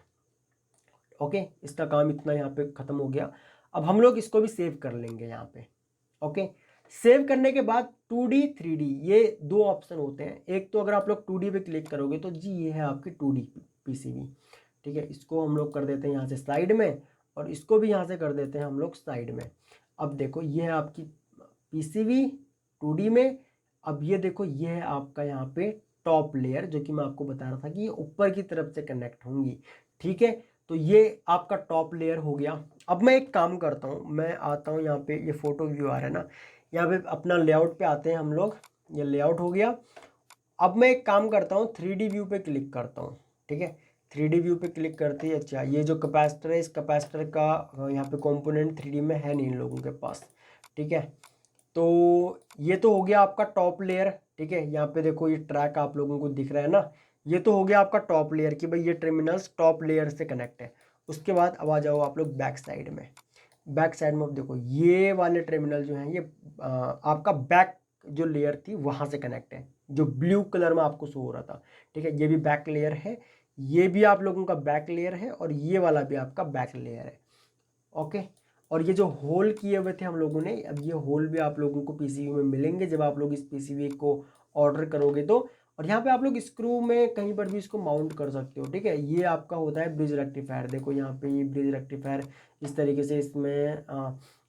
S1: ओके, इसका काम इतना यहाँ पे ख़त्म हो गया। अब हम लोग इसको भी सेव कर लेंगे यहाँ पे। ओके, सेव करने के बाद 2D 3D ये दो ऑप्शन होते हैं। एक तो अगर आप लोग 2D पे क्लिक करोगे तो जी ये है आपकी 2D पीसीबी, ठीक है। इसको हम लोग कर देते हैं यहाँ से साइड में, और इसको भी यहाँ से कर देते हैं हम लोग साइड में। अब देखो ये है आपकी पीसीबी 2D में। अब ये देखो ये है आपका यहाँ पे टॉप लेयर, जो कि मैं आपको बता रहा था कि ये ऊपर की तरफ से कनेक्ट होंगी, ठीक है। तो ये आपका टॉप लेयर हो गया। अब मैं एक काम करता हूँ, मैं आता हूँ यहाँ पे, ये फोटो व्यू आ रहा है ना, यहाँ पे अपना लेआउट पे आते हैं हम लोग। ये लेआउट हो गया। अब मैं एक काम करता हूँ 3D व्यू पे क्लिक करता हूँ, ठीक है। 3D व्यू पे क्लिक करते ही, अच्छा ये जो कैपेसिटर है, इस कैपेसिटर का यहाँ पे कंपोनेंट 3D में है नहीं इन लोगों के पास, ठीक है। तो ये तो हो गया आपका टॉप लेयर, ठीक है। यहाँ पे देखो ये ट्रैक आप लोगों को दिख रहा है ना, ये तो हो गया आपका टॉप लेयर कि भाई ये टर्मिनल्स टॉप लेयर से कनेक्ट है। उसके बाद अब आ जाओ आप लोग बैक साइड में। बैक साइड में अब देखो ये वाले टर्मिनल जो हैं ये आपका बैक जो लेयर थी वहाँ से कनेक्ट है, जो ब्लू कलर में आपको शो हो रहा था, ठीक है। ये भी बैक लेयर है, ये भी आप लोगों का बैक लेयर है, और ये वाला भी आपका बैक लेयर है। ओके, और ये जो होल किए हुए थे हम लोगों ने, अब ये होल भी आप लोगों को पीसीबी में मिलेंगे जब आप लोग इस पीसीबी को ऑर्डर करोगे तो। और यहाँ पे आप लोग स्क्रू में कहीं पर भी इसको माउंट कर सकते हो, ठीक है। ये आपका होता है ब्रिज रेक्टिफायर। देखो यहाँ पे ये ब्रिज रेक्टिफायर इस तरीके से, इसमें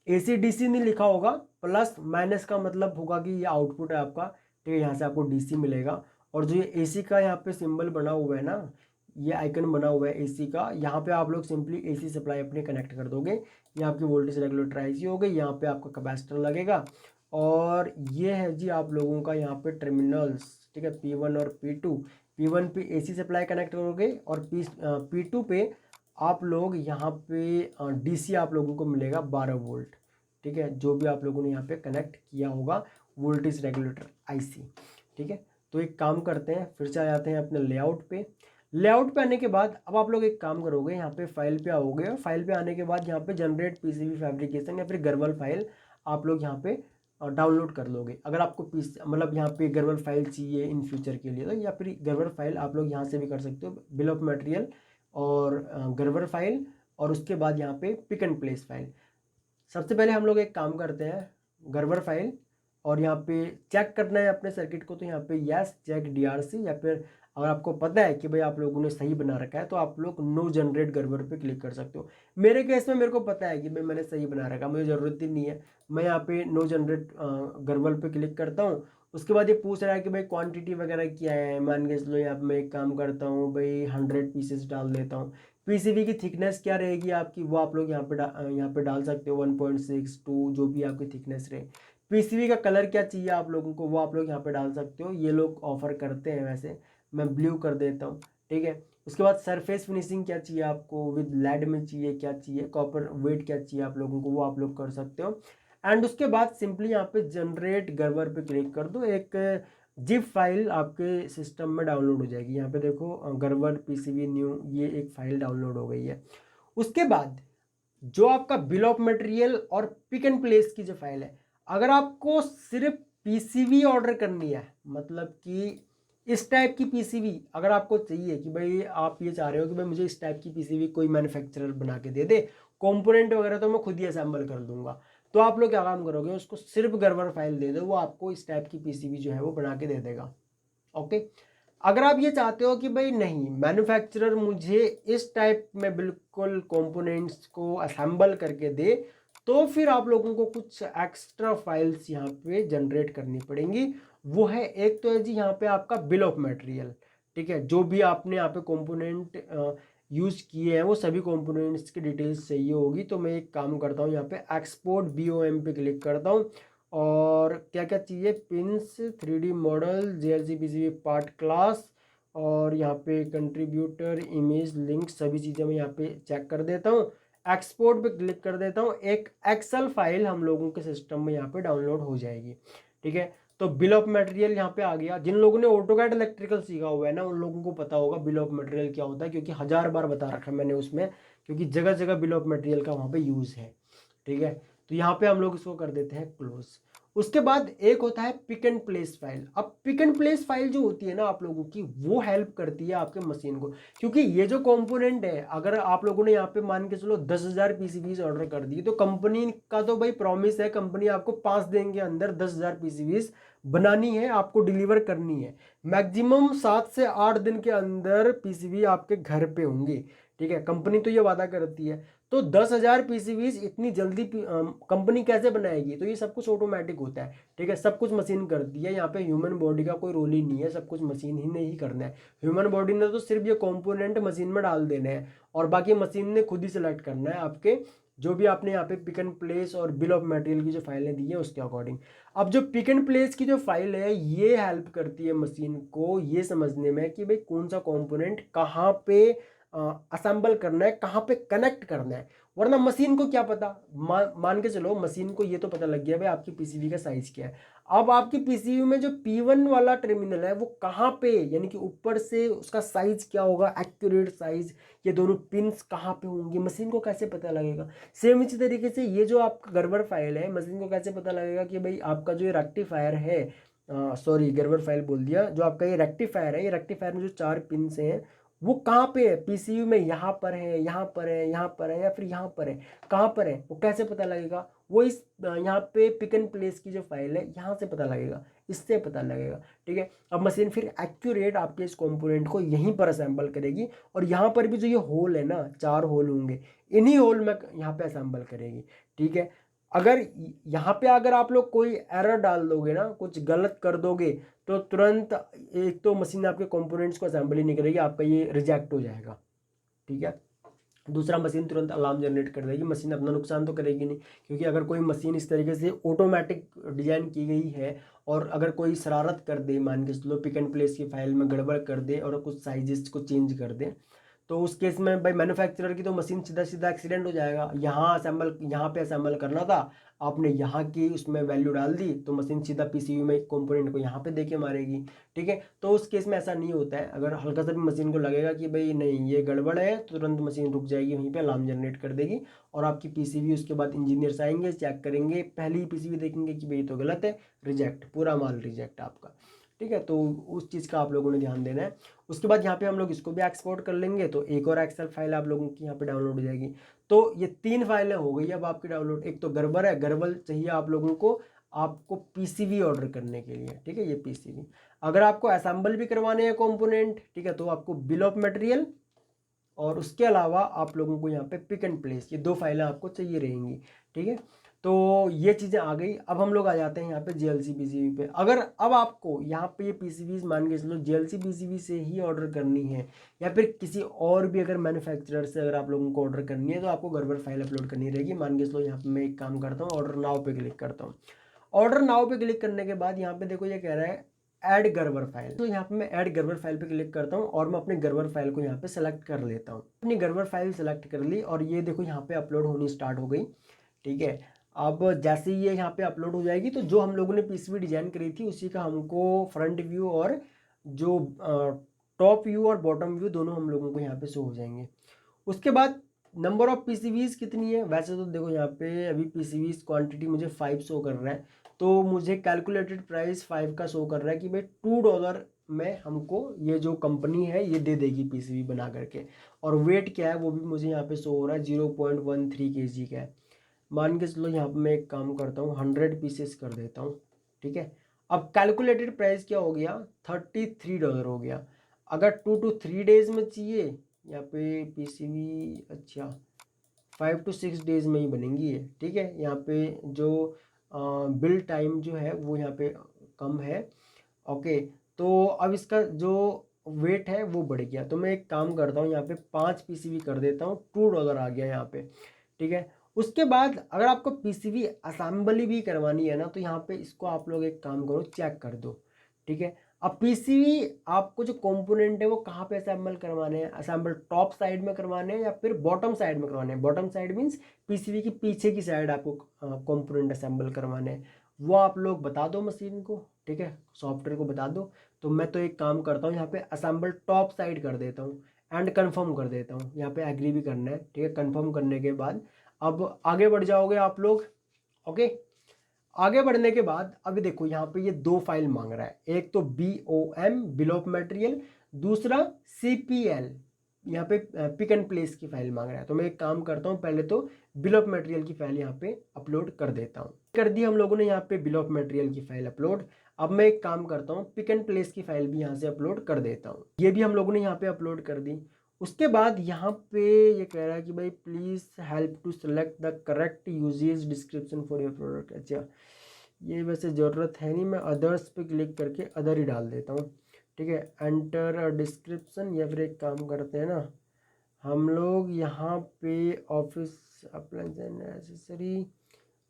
S1: AC DC नहीं लिखा होगा, प्लस माइनस का मतलब होगा कि ये आउटपुट है आपका, ठीक है। यहाँ से आपको DC मिलेगा। और जो ये AC का यहाँ पे सिंबल बना हुआ है ना, ये आइकन बना हुआ है AC का, यहाँ पे आप लोग सिंपली AC सप्लाई अपने कनेक्ट कर दोगे। ये आपकी वोल्टेज रेगुलेटर IC हो गई, यहाँ पे आपका कैपेसिटर लगेगा। और ये है जी आप लोगों का यहाँ पे टर्मिनल्स, ठीक है, P1 और P2। P1 पे AC सप्लाई कनेक्ट करोगे, और P2 पे आप लोग यहाँ पे DC आप लोगों को मिलेगा 12 वोल्ट, ठीक है, जो भी आप लोगों ने यहाँ पे कनेक्ट किया होगा वोल्टेज रेगुलेटर IC, ठीक है। तो एक काम करते हैं, फिर से आ जाते हैं अपने लेआउट पे। लेआउट पे आने के बाद अब आप लोग एक काम करोगे, यहाँ पे फाइल पे आओगे, और फाइल पे आने के बाद यहाँ पे जनरेट पीसीबी फैब्रिकेशन या फिर गर्वल फाइल आप लोग यहाँ पे डाउनलोड कर लोगे। अगर आपको मतलब यहाँ पे गर्वल फाइल चाहिए इन फ्यूचर के लिए तो, या फिर गर्वल फाइल आप लोग यहाँ से भी कर सकते हो, बिल ऑफ मटेरियल और गर्वल फाइल, और उसके बाद यहाँ पे पिक एंड प्लेस फाइल। सबसे पहले हम लोग एक काम करते हैं, गर्वर फाइल, और यहाँ पे चेक करना है अपने सर्किट को, तो यहाँ पे यस चेक DRC, या फिर अगर आपको पता है कि भाई आप लोगों ने सही बना रखा है तो आप लोग नो जनरेट गर्वर पे क्लिक कर सकते हो। मेरे केस में मेरे को पता है कि भाई मैंने सही बना रखा, मुझे ज़रूरत ही नहीं है। मैं यहाँ पे नो जनरेट गर्वर पे क्लिक करता हूँ। उसके बाद ये पूछ रहा है कि भाई क्वांटिटी वगैरह क्या है। मान के चलो यहाँ पे मैं एक काम करता हूँ भाई 100 पीसेस डाल देता हूँ। पीसीबी की थिकनेस क्या रहेगी आपकी, वो आप लोग यहाँ पे डाल सकते हो 1.62, जो भी आपकी थिकनेस रहे। पीसीबी का कलर क्या चाहिए आप लोगों को, वो आप लोग यहाँ पे डाल सकते हो। ये लोग ऑफर करते हैं वैसे, मैं ब्लू कर देता हूँ, ठीक है। उसके बाद सरफेस फिनिशिंग क्या चाहिए आपको, विद लेड में चाहिए, क्या चाहिए, कॉपर वेट क्या चाहिए आप लोगों को, वो आप लोग कर सकते हो। एंड उसके बाद सिंपली यहाँ पे जनरेट गर्वर पे क्लिक कर दो। एक जिप फाइल आपके सिस्टम में डाउनलोड हो जाएगी। यहाँ पे देखो गर्वर पीसीबी न्यू, ये एक फाइल डाउनलोड हो गई है। उसके बाद जो आपका बिल ऑफ मटेरियल और पिक एंड प्लेस की जो फाइल है, अगर आपको सिर्फ पीसीबी ऑर्डर करनी है, मतलब कि इस टाइप की पीसीबी अगर आपको चाहिए कि भाई आप ये चाह रहे हो कि भाई मुझे इस टाइप की पीसीबी कोई मैन्युफैक्चरर बना के दे दे, कंपोनेंट वगैरह तो मैं खुद ही असेंबल कर दूंगा, तो आप लोग क्या काम करोगे, उसको सिर्फ गर्वर फाइल दे दो, वो आपको इस टाइप की पीसीबी जो है वो बना के दे देगा। ओके। अगर आप ये चाहते हो कि भाई नहीं, मैन्युफैक्चरर मुझे इस टाइप में बिल्कुल कंपोनेंट्स को असेंबल करके दे, तो फिर आप लोगों को कुछ एक्स्ट्रा फाइल्स यहाँ पे जनरेट करनी पड़ेंगी। वो है, एक तो है जी यहाँ पे आपका बिल ऑफ मटेरियल, ठीक है, जो भी आपने यहाँ पे कंपोनेंट यूज किए हैं वो सभी कंपोनेंट्स की डिटेल्स चाहिए होगी। तो मैं एक काम करता हूँ, यहाँ पे एक्सपोर्ट BOM पे क्लिक करता हूँ, और क्या क्या चाहिए, pins, 3D model, JLC PCB part class, और यहाँ पे कंट्रीब्यूटर, इमेज, लिंक, सभी चीज़ें मैं यहाँ पे चेक कर देता हूँ। एक्सपोर्ट पे क्लिक कर देता हूँ, एक एक्सेल फाइल हम लोगों के सिस्टम में यहाँ पे डाउनलोड हो जाएगी। ठीक है, तो बिल ऑफ मटेरियल यहाँ पे आ गया। जिन लोगों ने ऑटोकैड इलेक्ट्रिकल सीखा हुआ है ना, उन लोगों को पता होगा बिल ऑफ मटेरियल क्या होता है, क्योंकि 1000 बार बता रखा है मैंने उसमें, क्योंकि जगह जगह बिल ऑफ मटेरियल का वहाँ पे यूज़ है। ठीक है, तो यहाँ पे हम लोग इसको कर देते हैं क्लोज। उसके बाद एक होता है पिक एंड प्लेस फाइल। अब पिक एंड प्लेस फाइल जो होती है ना आप लोगों की, वो हेल्प करती है आपके मशीन को, क्योंकि ये जो कंपोनेंट है, अगर आप लोगों ने यहाँ पे मान के चलो 10,000 पीसीबीज ऑर्डर कर दी, तो कंपनी का तो भाई प्रॉमिस है, कंपनी आपको 5 दिन के अंदर 10,000 पीसीबीज बनानी है, आपको डिलीवर करनी है। मैक्सिमम 7 से 8 दिन के अंदर पीसीबी आपके घर पे होंगे। ठीक है, कंपनी तो ये वादा करती है। तो 10,000 पीसीबीज इतनी जल्दी कंपनी कैसे बनाएगी? तो ये सब कुछ ऑटोमेटिक होता है। ठीक है, सब कुछ मशीन करती है, यहाँ पे ह्यूमन बॉडी का कोई रोल ही नहीं है, सब कुछ मशीन ही ने ही करना है। ह्यूमन बॉडी ने तो सिर्फ ये कंपोनेंट मशीन में डाल देने हैं, और बाकी मशीन ने खुद ही सिलेक्ट करना है आपके जो भी आपने यहाँ पे पिक एंड प्लेस और बिल ऑफ मटेरियल की जो फाइलें दी है उसके अकॉर्डिंग। अब जो पिक एंड प्लेस की जो फाइल है, ये हेल्प करती है मशीन को ये समझने में कि भाई कौन सा कंपोनेंट कहाँ पे असेंबल करना है, कहाँ पे कनेक्ट करना है। वरना मशीन को क्या पता, मान के चलो मशीन को ये तो पता लग गया भाई आपकी पीसीबी का साइज क्या है। अब आपकी पीसीबी में जो P1 वाला टर्मिनल है वो कहाँ पे, यानी कि ऊपर से उसका साइज क्या होगा, एक्यूरेट साइज, ये दोनों पिंस कहाँ पे होंगी, मशीन को कैसे पता लगेगा? सेम इसी तरीके से ये जो आपका गर्वर फाइल है, मशीन को कैसे पता लगेगा कि भाई आपका जो ये रेक्टिफायर है, सॉरी गर्वर फाइल बोल दिया, जो आपका ये रेक्टिफायर है, ये रेक्टिफायर में जो 4 पिंस हैं वो कहाँ पे है, पीसीयू में यहाँ पर है, यहाँ पर है, यहाँ पर है, या फिर यहाँ पर है, कहाँ पर है, वो कैसे पता लगेगा? वो इस यहाँ पे पिक एंड प्लेस की जो फाइल है यहाँ से पता लगेगा, इससे पता लगेगा। ठीक है, अब मशीन फिर एक्यूरेट आपके इस कंपोनेंट को यहीं पर असेंबल करेगी, और यहाँ पर भी जो ये होल है ना, 4 होल होंगे, इन्हीं होल में यहाँ पे असेंबल करेगी। ठीक है, अगर यहाँ पे अगर आप लोग कोई एरर डाल दोगे ना, कुछ गलत कर दोगे, तो तुरंत एक तो मशीन आपके कंपोनेंट्स को असेंबल ही नहीं करेगी, आपका ये रिजेक्ट हो जाएगा। ठीक है, दूसरा मशीन तुरंत अलार्म जनरेट कर देगी। मशीन अपना नुकसान तो करेगी नहीं, क्योंकि अगर कोई मशीन इस तरीके से ऑटोमेटिक डिजाइन की गई है, और अगर कोई शरारत कर दे, मान के चलो पिक एंड प्लेस की फाइल में गड़बड़ कर दे और कुछ साइजेस को चेंज कर दे, तो उस केस में भाई मैन्युफैक्चरर की तो मशीन सीधा सीधा एक्सीडेंट हो जाएगा। यहाँ पे असेंबल करना था, आपने यहाँ की उसमें वैल्यू डाल दी, तो मशीन सीधा पीसीयू में कंपोनेंट को यहाँ पे देके मारेगी। ठीक है, तो उस केस में ऐसा नहीं होता है। अगर हल्का सा भी मशीन को लगेगा कि भाई नहीं ये गड़बड़ है, तो तुरंत मशीन रुक जाएगी, वहीं पे अलार्म जनरेट कर देगी, और आपकी पीसीबी उसके बाद इंजीनियर्स आएंगे, चेक करेंगे, पहली ही पीसीबी देखेंगे कि भाई तो गलत है, रिजेक्ट, पूरा माल रिजेक्ट आपका। ठीक है, तो उस चीज़ का आप लोगों ने ध्यान देना है। उसके बाद यहाँ पे हम लोग इसको भी एक्सपोर्ट कर लेंगे, तो एक और एक्सेल फाइल आप लोगों की यहाँ पे डाउनलोड हो जाएगी। तो ये 3 फाइलें हो गई अब आपकी डाउनलोड। एक तो गर्वर है, गर्वर चाहिए आप लोगों को, आपको पीसीबी ऑर्डर करने के लिए। ठीक है, ये पीसीबी अगर आपको असेंबल भी करवाने हैं कंपोनेंट, ठीक है, तो आपको बिल ऑफ मटेरियल, और उसके अलावा आप लोगों को यहाँ पे पिक एंड प्लेस, ये 2 फाइलें आपको चाहिए रहेंगी। ठीक है, तो ये चीज़ें आ गई। अब हम लोग आ जाते हैं यहाँ पे JLC PCB पे। अगर अब आपको यहाँ पे ये पीसीबीज मान के चलो JLC PCB से ही ऑर्डर करनी है, या फिर किसी और भी अगर मैन्युफैक्चरर से अगर आप लोगों को ऑर्डर करनी है, तो आपको गर्वर फाइल अपलोड करनी रहेगी। मान के चलो यहाँ पे मैं एक काम करता हूँ, ऑर्डर नाउ पे क्लिक करता हूँ। ऑर्डर नाउ पे क्लिक करने के बाद यहाँ पे देखो ये कह रहा है ऐड गर्वर फाइल, तो यहाँ पे मैं ऐड गर्वर फाइल पे क्लिक करता हूँ, और मैं अपने गर्वर फाइल को यहाँ पे सेलेक्ट कर लेता हूँ। अपनी गर्वर फाइल सेलेक्ट कर ली, और ये देखो यहाँ पे अपलोड होनी स्टार्ट हो गई। ठीक है, अब जैसे ही ये यहाँ पे अपलोड हो जाएगी, तो जो हम लोगों ने पीसीबी डिजाइन करी थी उसी का हमको फ्रंट व्यू और जो टॉप व्यू और बॉटम व्यू दोनों हम लोगों को यहाँ पे शो हो जाएंगे। उसके बाद नंबर ऑफ पीसीबीज कितनी है, वैसे तो देखो यहाँ पे अभी पीसीबीज क्वांटिटी मुझे 5 शो कर रहा है, तो मुझे कैलकुलेटेड प्राइस 5 का शो कर रहा है कि भाई $2 में हमको ये जो कंपनी है ये दे देगी पीसीबी बना करके। और वेट क्या है वो भी मुझे यहाँ पे शो हो रहा है, 0.13 kg का है। मान के चलो यहाँ पे मैं एक काम करता हूँ 100 पीसेस कर देता हूँ, ठीक है। अब कैलकुलेटेड प्राइस क्या हो गया, $33 हो गया। अगर 2 to 3 डेज में चाहिए यहाँ पे पीसीबी, अच्छा 5 to 6 डेज में ही बनेंगी ये, ठीक है। यहाँ पे जो बिल टाइम जो है वो यहाँ पे कम है, ओके। तो अब इसका जो वेट है वो बढ़ गया, तो मैं एक काम करता हूँ यहाँ पे 5 पीसीबी कर देता हूँ, $2 आ गया यहाँ पे, ठीक है। उसके बाद अगर आपको पीसीबी असेंबली भी करवानी है ना, तो यहाँ पे इसको आप लोग एक काम करो, चेक कर दो, ठीक है। अब पीसीबी आपको जो कंपोनेंट है वो कहाँ पे असेंबल करवाने हैं, असेंबल टॉप साइड में करवाने हैं या फिर बॉटम साइड में करवाने हैं। बॉटम साइड मीन्स पीसीबी की पीछे की साइड आपको कंपोनेंट असेंबल करवाने हैं, वो आप लोग बता दो मशीन को, ठीक है, सॉफ्टवेयर को बता दो। तो मैं तो एक काम करता हूँ यहाँ पे असेंबल टॉप साइड कर देता हूँ एंड कंफर्म कर देता हूँ, यहाँ पे एग्री भी करना है, ठीक है। कंफर्म करने के बाद अब आगे बढ़ जाओगे आप लोग, ओके। आगे बढ़ने के बाद अभी देखो यहाँ पे ये 2 फाइल मांग रहा है, एक तो BOM बिल ऑफ मटेरियल, दूसरा CPL यहाँ पे पिक एंड प्लेस की फाइल मांग रहा है। तो मैं एक काम करता हूँ, पहले तो बिल ऑफ मटेरियल की फाइल यहाँ पे अपलोड कर देता हूँ। कर दी हम लोगों ने यहाँ पे बिल ऑफ मटेरियल की फाइल अपलोड। अब मैं एक काम करता हूँ, पिक एंड प्लेस की फाइल भी यहाँ से अपलोड कर देता हूँ, ये भी हम लोगों ने यहाँ पे अपलोड कर दी। उसके बाद यहाँ पे ये कह रहा है कि भाई please help to select the correct usages description for your product. अच्छा, ये वैसे ज़रूरत है नहीं, मैं अदर्स पे क्लिक करके अदर ही डाल देता हूँ, ठीक है। एंटर डिस्क्रिप्शन, या फिर एक काम करते हैं ना हम लोग यहाँ पे ऑफिस अप्लायंस एंड एसेसरी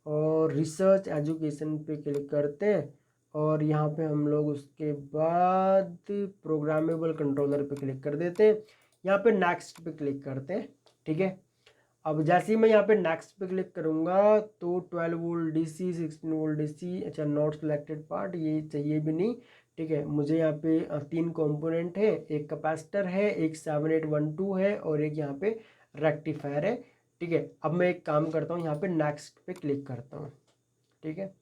S1: और रिसर्च एजुकेशन पे क्लिक करते हैं, और यहाँ पे हम लोग उसके बाद प्रोग्रामेबल कंट्रोलर पे क्लिक कर देते हैं, यहाँ पे नेक्स्ट पे क्लिक करते हैं, ठीक है। अब जैसे ही मैं यहाँ पे नेक्स्ट पे क्लिक करूँगा तो 12 वोल्ट DC 16 वोल्ट DC, अच्छा नॉट सिलेक्टेड पार्ट, ये चाहिए भी नहीं, ठीक है। मुझे यहाँ पे 3 कंपोनेंट है, एक कैपेसिटर है, एक 7812 है और एक यहाँ पे रेक्टिफायर है, ठीक है। अब मैं एक काम करता हूँ, यहाँ पे नेक्स्ट पे क्लिक करता हूँ, ठीक है।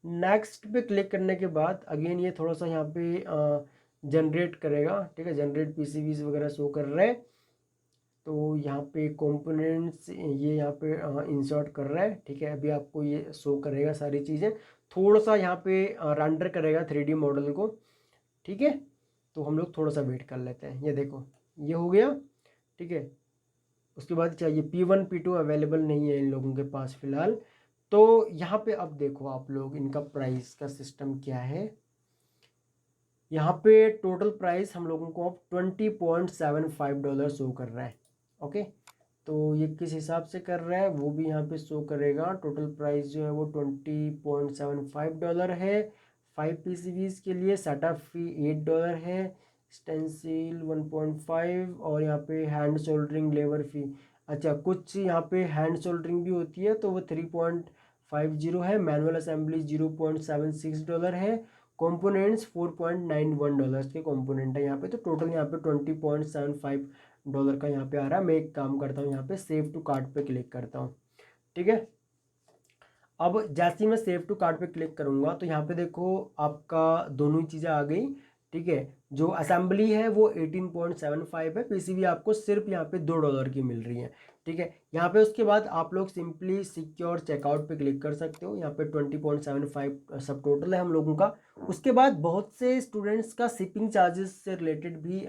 S1: नेक्स्ट पे क्लिक करने के बाद अगेन ये थोड़ा सा यहाँ पे जनरेट करेगा, ठीक है। जनरेट PCBs वगैरह शो कर रहे हैं, तो यहाँ पे कंपोनेंट्स ये यहाँ पे इंसर्ट कर रहा है, ठीक है। अभी आपको ये शो करेगा सारी चीज़ें, थोड़ा सा यहाँ पे रेंडर करेगा 3D मॉडल को, ठीक है। तो हम लोग थोड़ा सा वेट कर लेते हैं, ये देखो ये हो गया, ठीक है। उसके बाद चाहिए P1 P2 अवेलेबल नहीं है इन लोगों के पास फ़िलहाल। तो यहाँ पे अब देखो आप लोग इनका प्राइस का सिस्टम क्या है। यहाँ पे टोटल प्राइस हम लोगों को अब $20.75 शो कर रहा है, ओके। तो ये किस हिसाब से कर रहा है वो भी यहाँ पे शो करेगा। टोटल प्राइस जो है वो $20.75 है। 5 PCBs के लिए सेटअप फी $8 है, स्टेंसिल 1.5 और यहाँ पे हैंड सोल्डरिंग लेबर फी, अच्छा कुछ यहाँ पे हैंड सोल्डरिंग भी होती है तो वो 3.50 है। मैनुअल असेंबली $0.76 है। कंपोनेंट्स $4.91 के कंपोनेंट है यहाँ पे। तो टोटल यहाँ पे $20.75 का यहाँ पे आ रहा है। मैं एक काम करता हूँ, यहाँ पे सेव टू कार्ट पे क्लिक करता हूँ, ठीक है। अब जैसे ही मैं सेव टू कार्ट पे क्लिक करूँगा तो यहाँ पे देखो आपका दोनों ही चीज़ें आ गई, ठीक है। जो असेंबली है वो 18.75 है, पीसीबी आपको सिर्फ यहाँ पे $2 की मिल रही है, ठीक है। यहाँ पे उसके बाद आप लोग सिंपली सिक्योर चेकआउट पे क्लिक कर सकते हो। यहाँ पे 20.75 सब टोटल है हम लोगों का। उसके बाद बहुत से स्टूडेंट्स का शिपिंग चार्जेस से रिलेटेड भी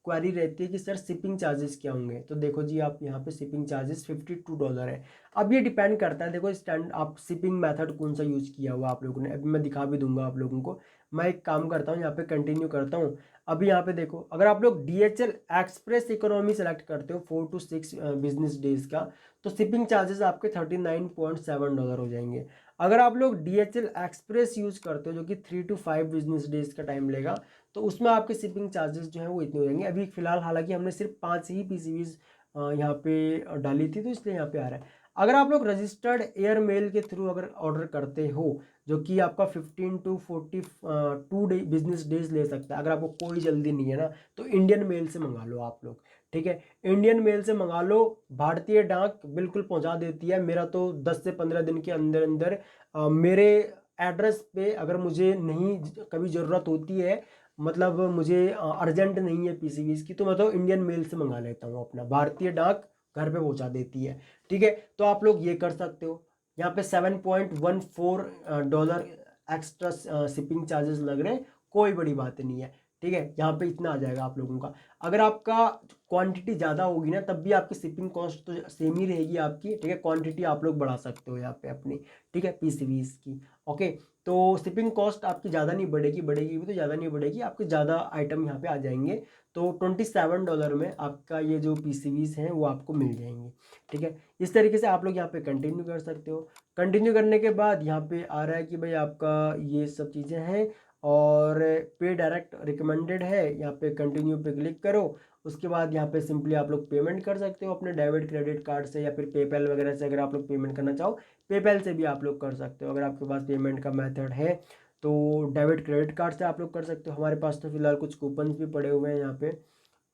S1: क्वेरी रहती है कि सर शिपिंग चार्जेस क्या होंगे। तो देखो जी आप यहाँ पे शिपिंग चार्जेस $52 है। अब ये डिपेंड करता है, देखो स्टैंड आप शिपिंग मेथड कौन सा यूज़ किया हुआ आप लोगों ने, अभी मैं दिखा भी दूंगा आप लोगों को। मैं एक काम करता हूँ, यहाँ पे कंटिन्यू करता हूँ। अभी यहाँ पे देखो अगर आप लोग DHL एक्सप्रेस इकोनॉमी सेलेक्ट करते हो 4 to 6 बिजनेस डेज का, तो शिपिंग चार्जेस आपके $39.7 हो जाएंगे। अगर आप लोग DHL एक्सप्रेस यूज करते हो जो कि 3 to 5 बिजनेस डेज का टाइम लेगा, तो उसमें आपके शिपिंग चार्जेस जो है वो इतने हो जाएंगे। अभी फिलहाल हालांकि हमने सिर्फ 5 ही PCBs यहाँ पे डाली थी तो इसलिए यहाँ पे आ रहा है। अगर आप लोग रजिस्टर्ड एयर मेल के थ्रू अगर ऑर्डर करते हो जो कि आपका 15 to 42 डे बिजनेस डेज ले सकता है, अगर आपको कोई जल्दी नहीं है ना, तो इंडियन मेल से मंगा लो आप लोग, ठीक है। इंडियन मेल से मंगा लो, भारतीय डाक बिल्कुल पहुंचा देती है। मेरा तो 10 से 15 दिन के अंदर अंदर मेरे एड्रेस पे अगर मुझे नहीं कभी ज़रूरत होती है, मतलब मुझे अर्जेंट नहीं है PCBs की, तो मैं तो इंडियन मेल से मंगा लेता हूँ अपना, भारतीय डाक घर पे पहुंचा देती है। ठीक है, तो आप लोग ये कर सकते हो। यहाँ पे $7.14 एक्स्ट्रा शिपिंग चार्जेस लग रहे हैं, कोई बड़ी बात नहीं है। ठीक है, यहाँ पे इतना आ जाएगा आप लोगों का। अगर आपका क्वांटिटी ज़्यादा होगी ना तब भी आपकी शिपिंग कॉस्ट तो सेम ही रहेगी आपकी। ठीक है, क्वांटिटी आप लोग बढ़ा सकते हो यहाँ पे अपनी। ठीक है, पीसीवीज की। ओके, तो शिपिंग कॉस्ट आपकी ज़्यादा नहीं बढ़ेगी, बढ़ेगी भी तो ज़्यादा नहीं बढ़ेगी, आपके ज़्यादा आइटम यहाँ पे आ जाएंगे। तो $27 में आपका ये जो पीसीवीज हैं वो आपको मिल जाएंगे। ठीक है, इस तरीके से आप लोग यहाँ पे कंटिन्यू कर सकते हो। कंटिन्यू करने के बाद यहाँ पे आ रहा है कि भाई आपका ये सब चीज़ें हैं और पे डायरेक्ट रिकमेंडेड है, यहाँ पे कंटिन्यू पे क्लिक करो। उसके बाद यहाँ पे सिंपली आप लोग पेमेंट कर सकते हो अपने डेबिट क्रेडिट कार्ड से या फिर पेपैल वगैरह से। अगर आप लोग पेमेंट करना चाहो पेपैल से भी आप लोग कर सकते हो, अगर आपके पास पेमेंट का मेथड है तो डेबिट क्रेडिट कार्ड से आप लोग कर सकते हो। हमारे पास तो फिलहाल कुछ कूपन भी पड़े हुए हैं यहाँ पे।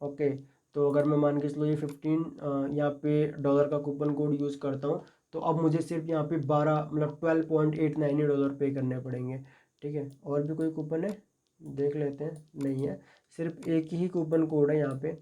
S1: ओके, तो अगर मैं मान के चलो ये 15 यहाँ पे डॉलर का कूपन कोड यूज़ करता हूँ तो अब मुझे सिर्फ यहाँ पे 12 मतलब $12.89 पे करने पड़ेंगे। ठीक है, और भी कोई कूपन है देख लेते हैं, नहीं है, सिर्फ एक ही कूपन कोड है यहाँ पे।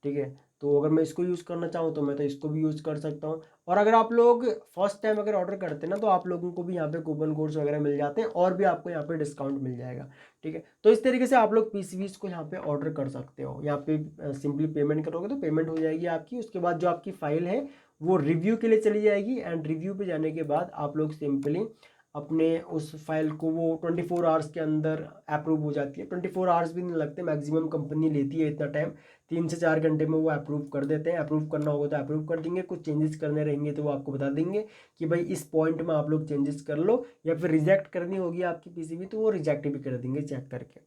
S1: ठीक है, तो अगर मैं इसको यूज़ करना चाहूँ तो मैं तो इसको भी यूज़ कर सकता हूँ। और अगर आप लोग फर्स्ट टाइम अगर ऑर्डर करते हैं ना तो आप लोगों को भी यहाँ पे कूपन कोड्स वगैरह मिल जाते हैं और भी आपको यहाँ पे डिस्काउंट मिल जाएगा। ठीक है, तो इस तरीके से आप लोग पीसीवीज को यहाँ पे ऑर्डर कर सकते हो। यहाँ पे सिंपली पेमेंट करोगे तो पेमेंट हो जाएगी आपकी। उसके बाद जो आपकी फाइल है वो रिव्यू के लिए चली जाएगी एंड रिव्यू पे जाने के बाद आप लोग सिंपली अपने उस फाइल को, वो 24 आवर्स के अंदर अप्रूव हो जाती है। 24 आवर्स भी नहीं लगते, मैक्सिमम कंपनी लेती है इतना टाइम, 3 से 4 घंटे में वो अप्रूव कर देते हैं। अप्रूव करना होगा तो अप्रूव कर देंगे, कुछ चेंजेस करने रहेंगे तो वो आपको बता देंगे कि भाई इस पॉइंट में आप लोग चेंजेस कर लो, या फिर रिजेक्ट करनी होगी आपकी पीसीबी तो वो रिजेक्ट भी कर देंगे चेक करके।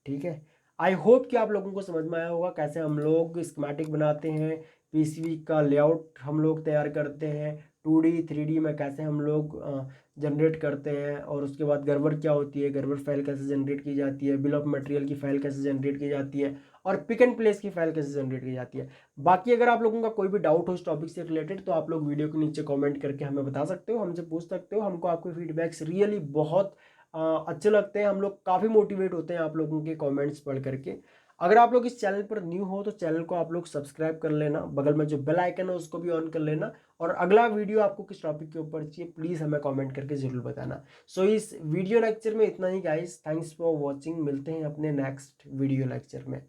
S1: ठीक है, आई होप कि आप लोगों को समझ में आया होगा कैसे हम लोग स्कीमेटिक बनाते हैं, पीसीबी का लेआउट हम लोग तैयार करते हैं, 2D 3D में कैसे हम लोग जनरेट करते हैं, और उसके बाद गर्वर क्या होती है, गर्वर फाइल कैसे जनरेट की जाती है, बिल ऑफ मटेरियल की फाइल कैसे जनरेट की जाती है, और पिक एंड प्लेस की फाइल कैसे जनरेट की जाती है। बाकी अगर आप लोगों का कोई भी डाउट हो इस टॉपिक से रिलेटेड तो आप लोग वीडियो के नीचे कमेंट करके हमें बता सकते हो, हमसे पूछ सकते हो। हमको आपके फीडबैक्स रियली बहुत अच्छे लगते हैं, हम लोग काफ़ी मोटिवेट होते हैं आप लोगों के कमेंट्स पढ़ करके। अगर आप लोग इस चैनल पर न्यू हो तो चैनल को आप लोग सब्सक्राइब कर लेना, बगल में जो बेल आइकन है उसको भी ऑन कर लेना, और अगला वीडियो आपको किस टॉपिक के ऊपर चाहिए प्लीज़ हमें कमेंट करके ज़रूर बताना। सो इस वीडियो लेक्चर में इतना ही गाइस, थैंक्स फॉर वॉचिंग, मिलते हैं अपने नेक्स्ट वीडियो लेक्चर में।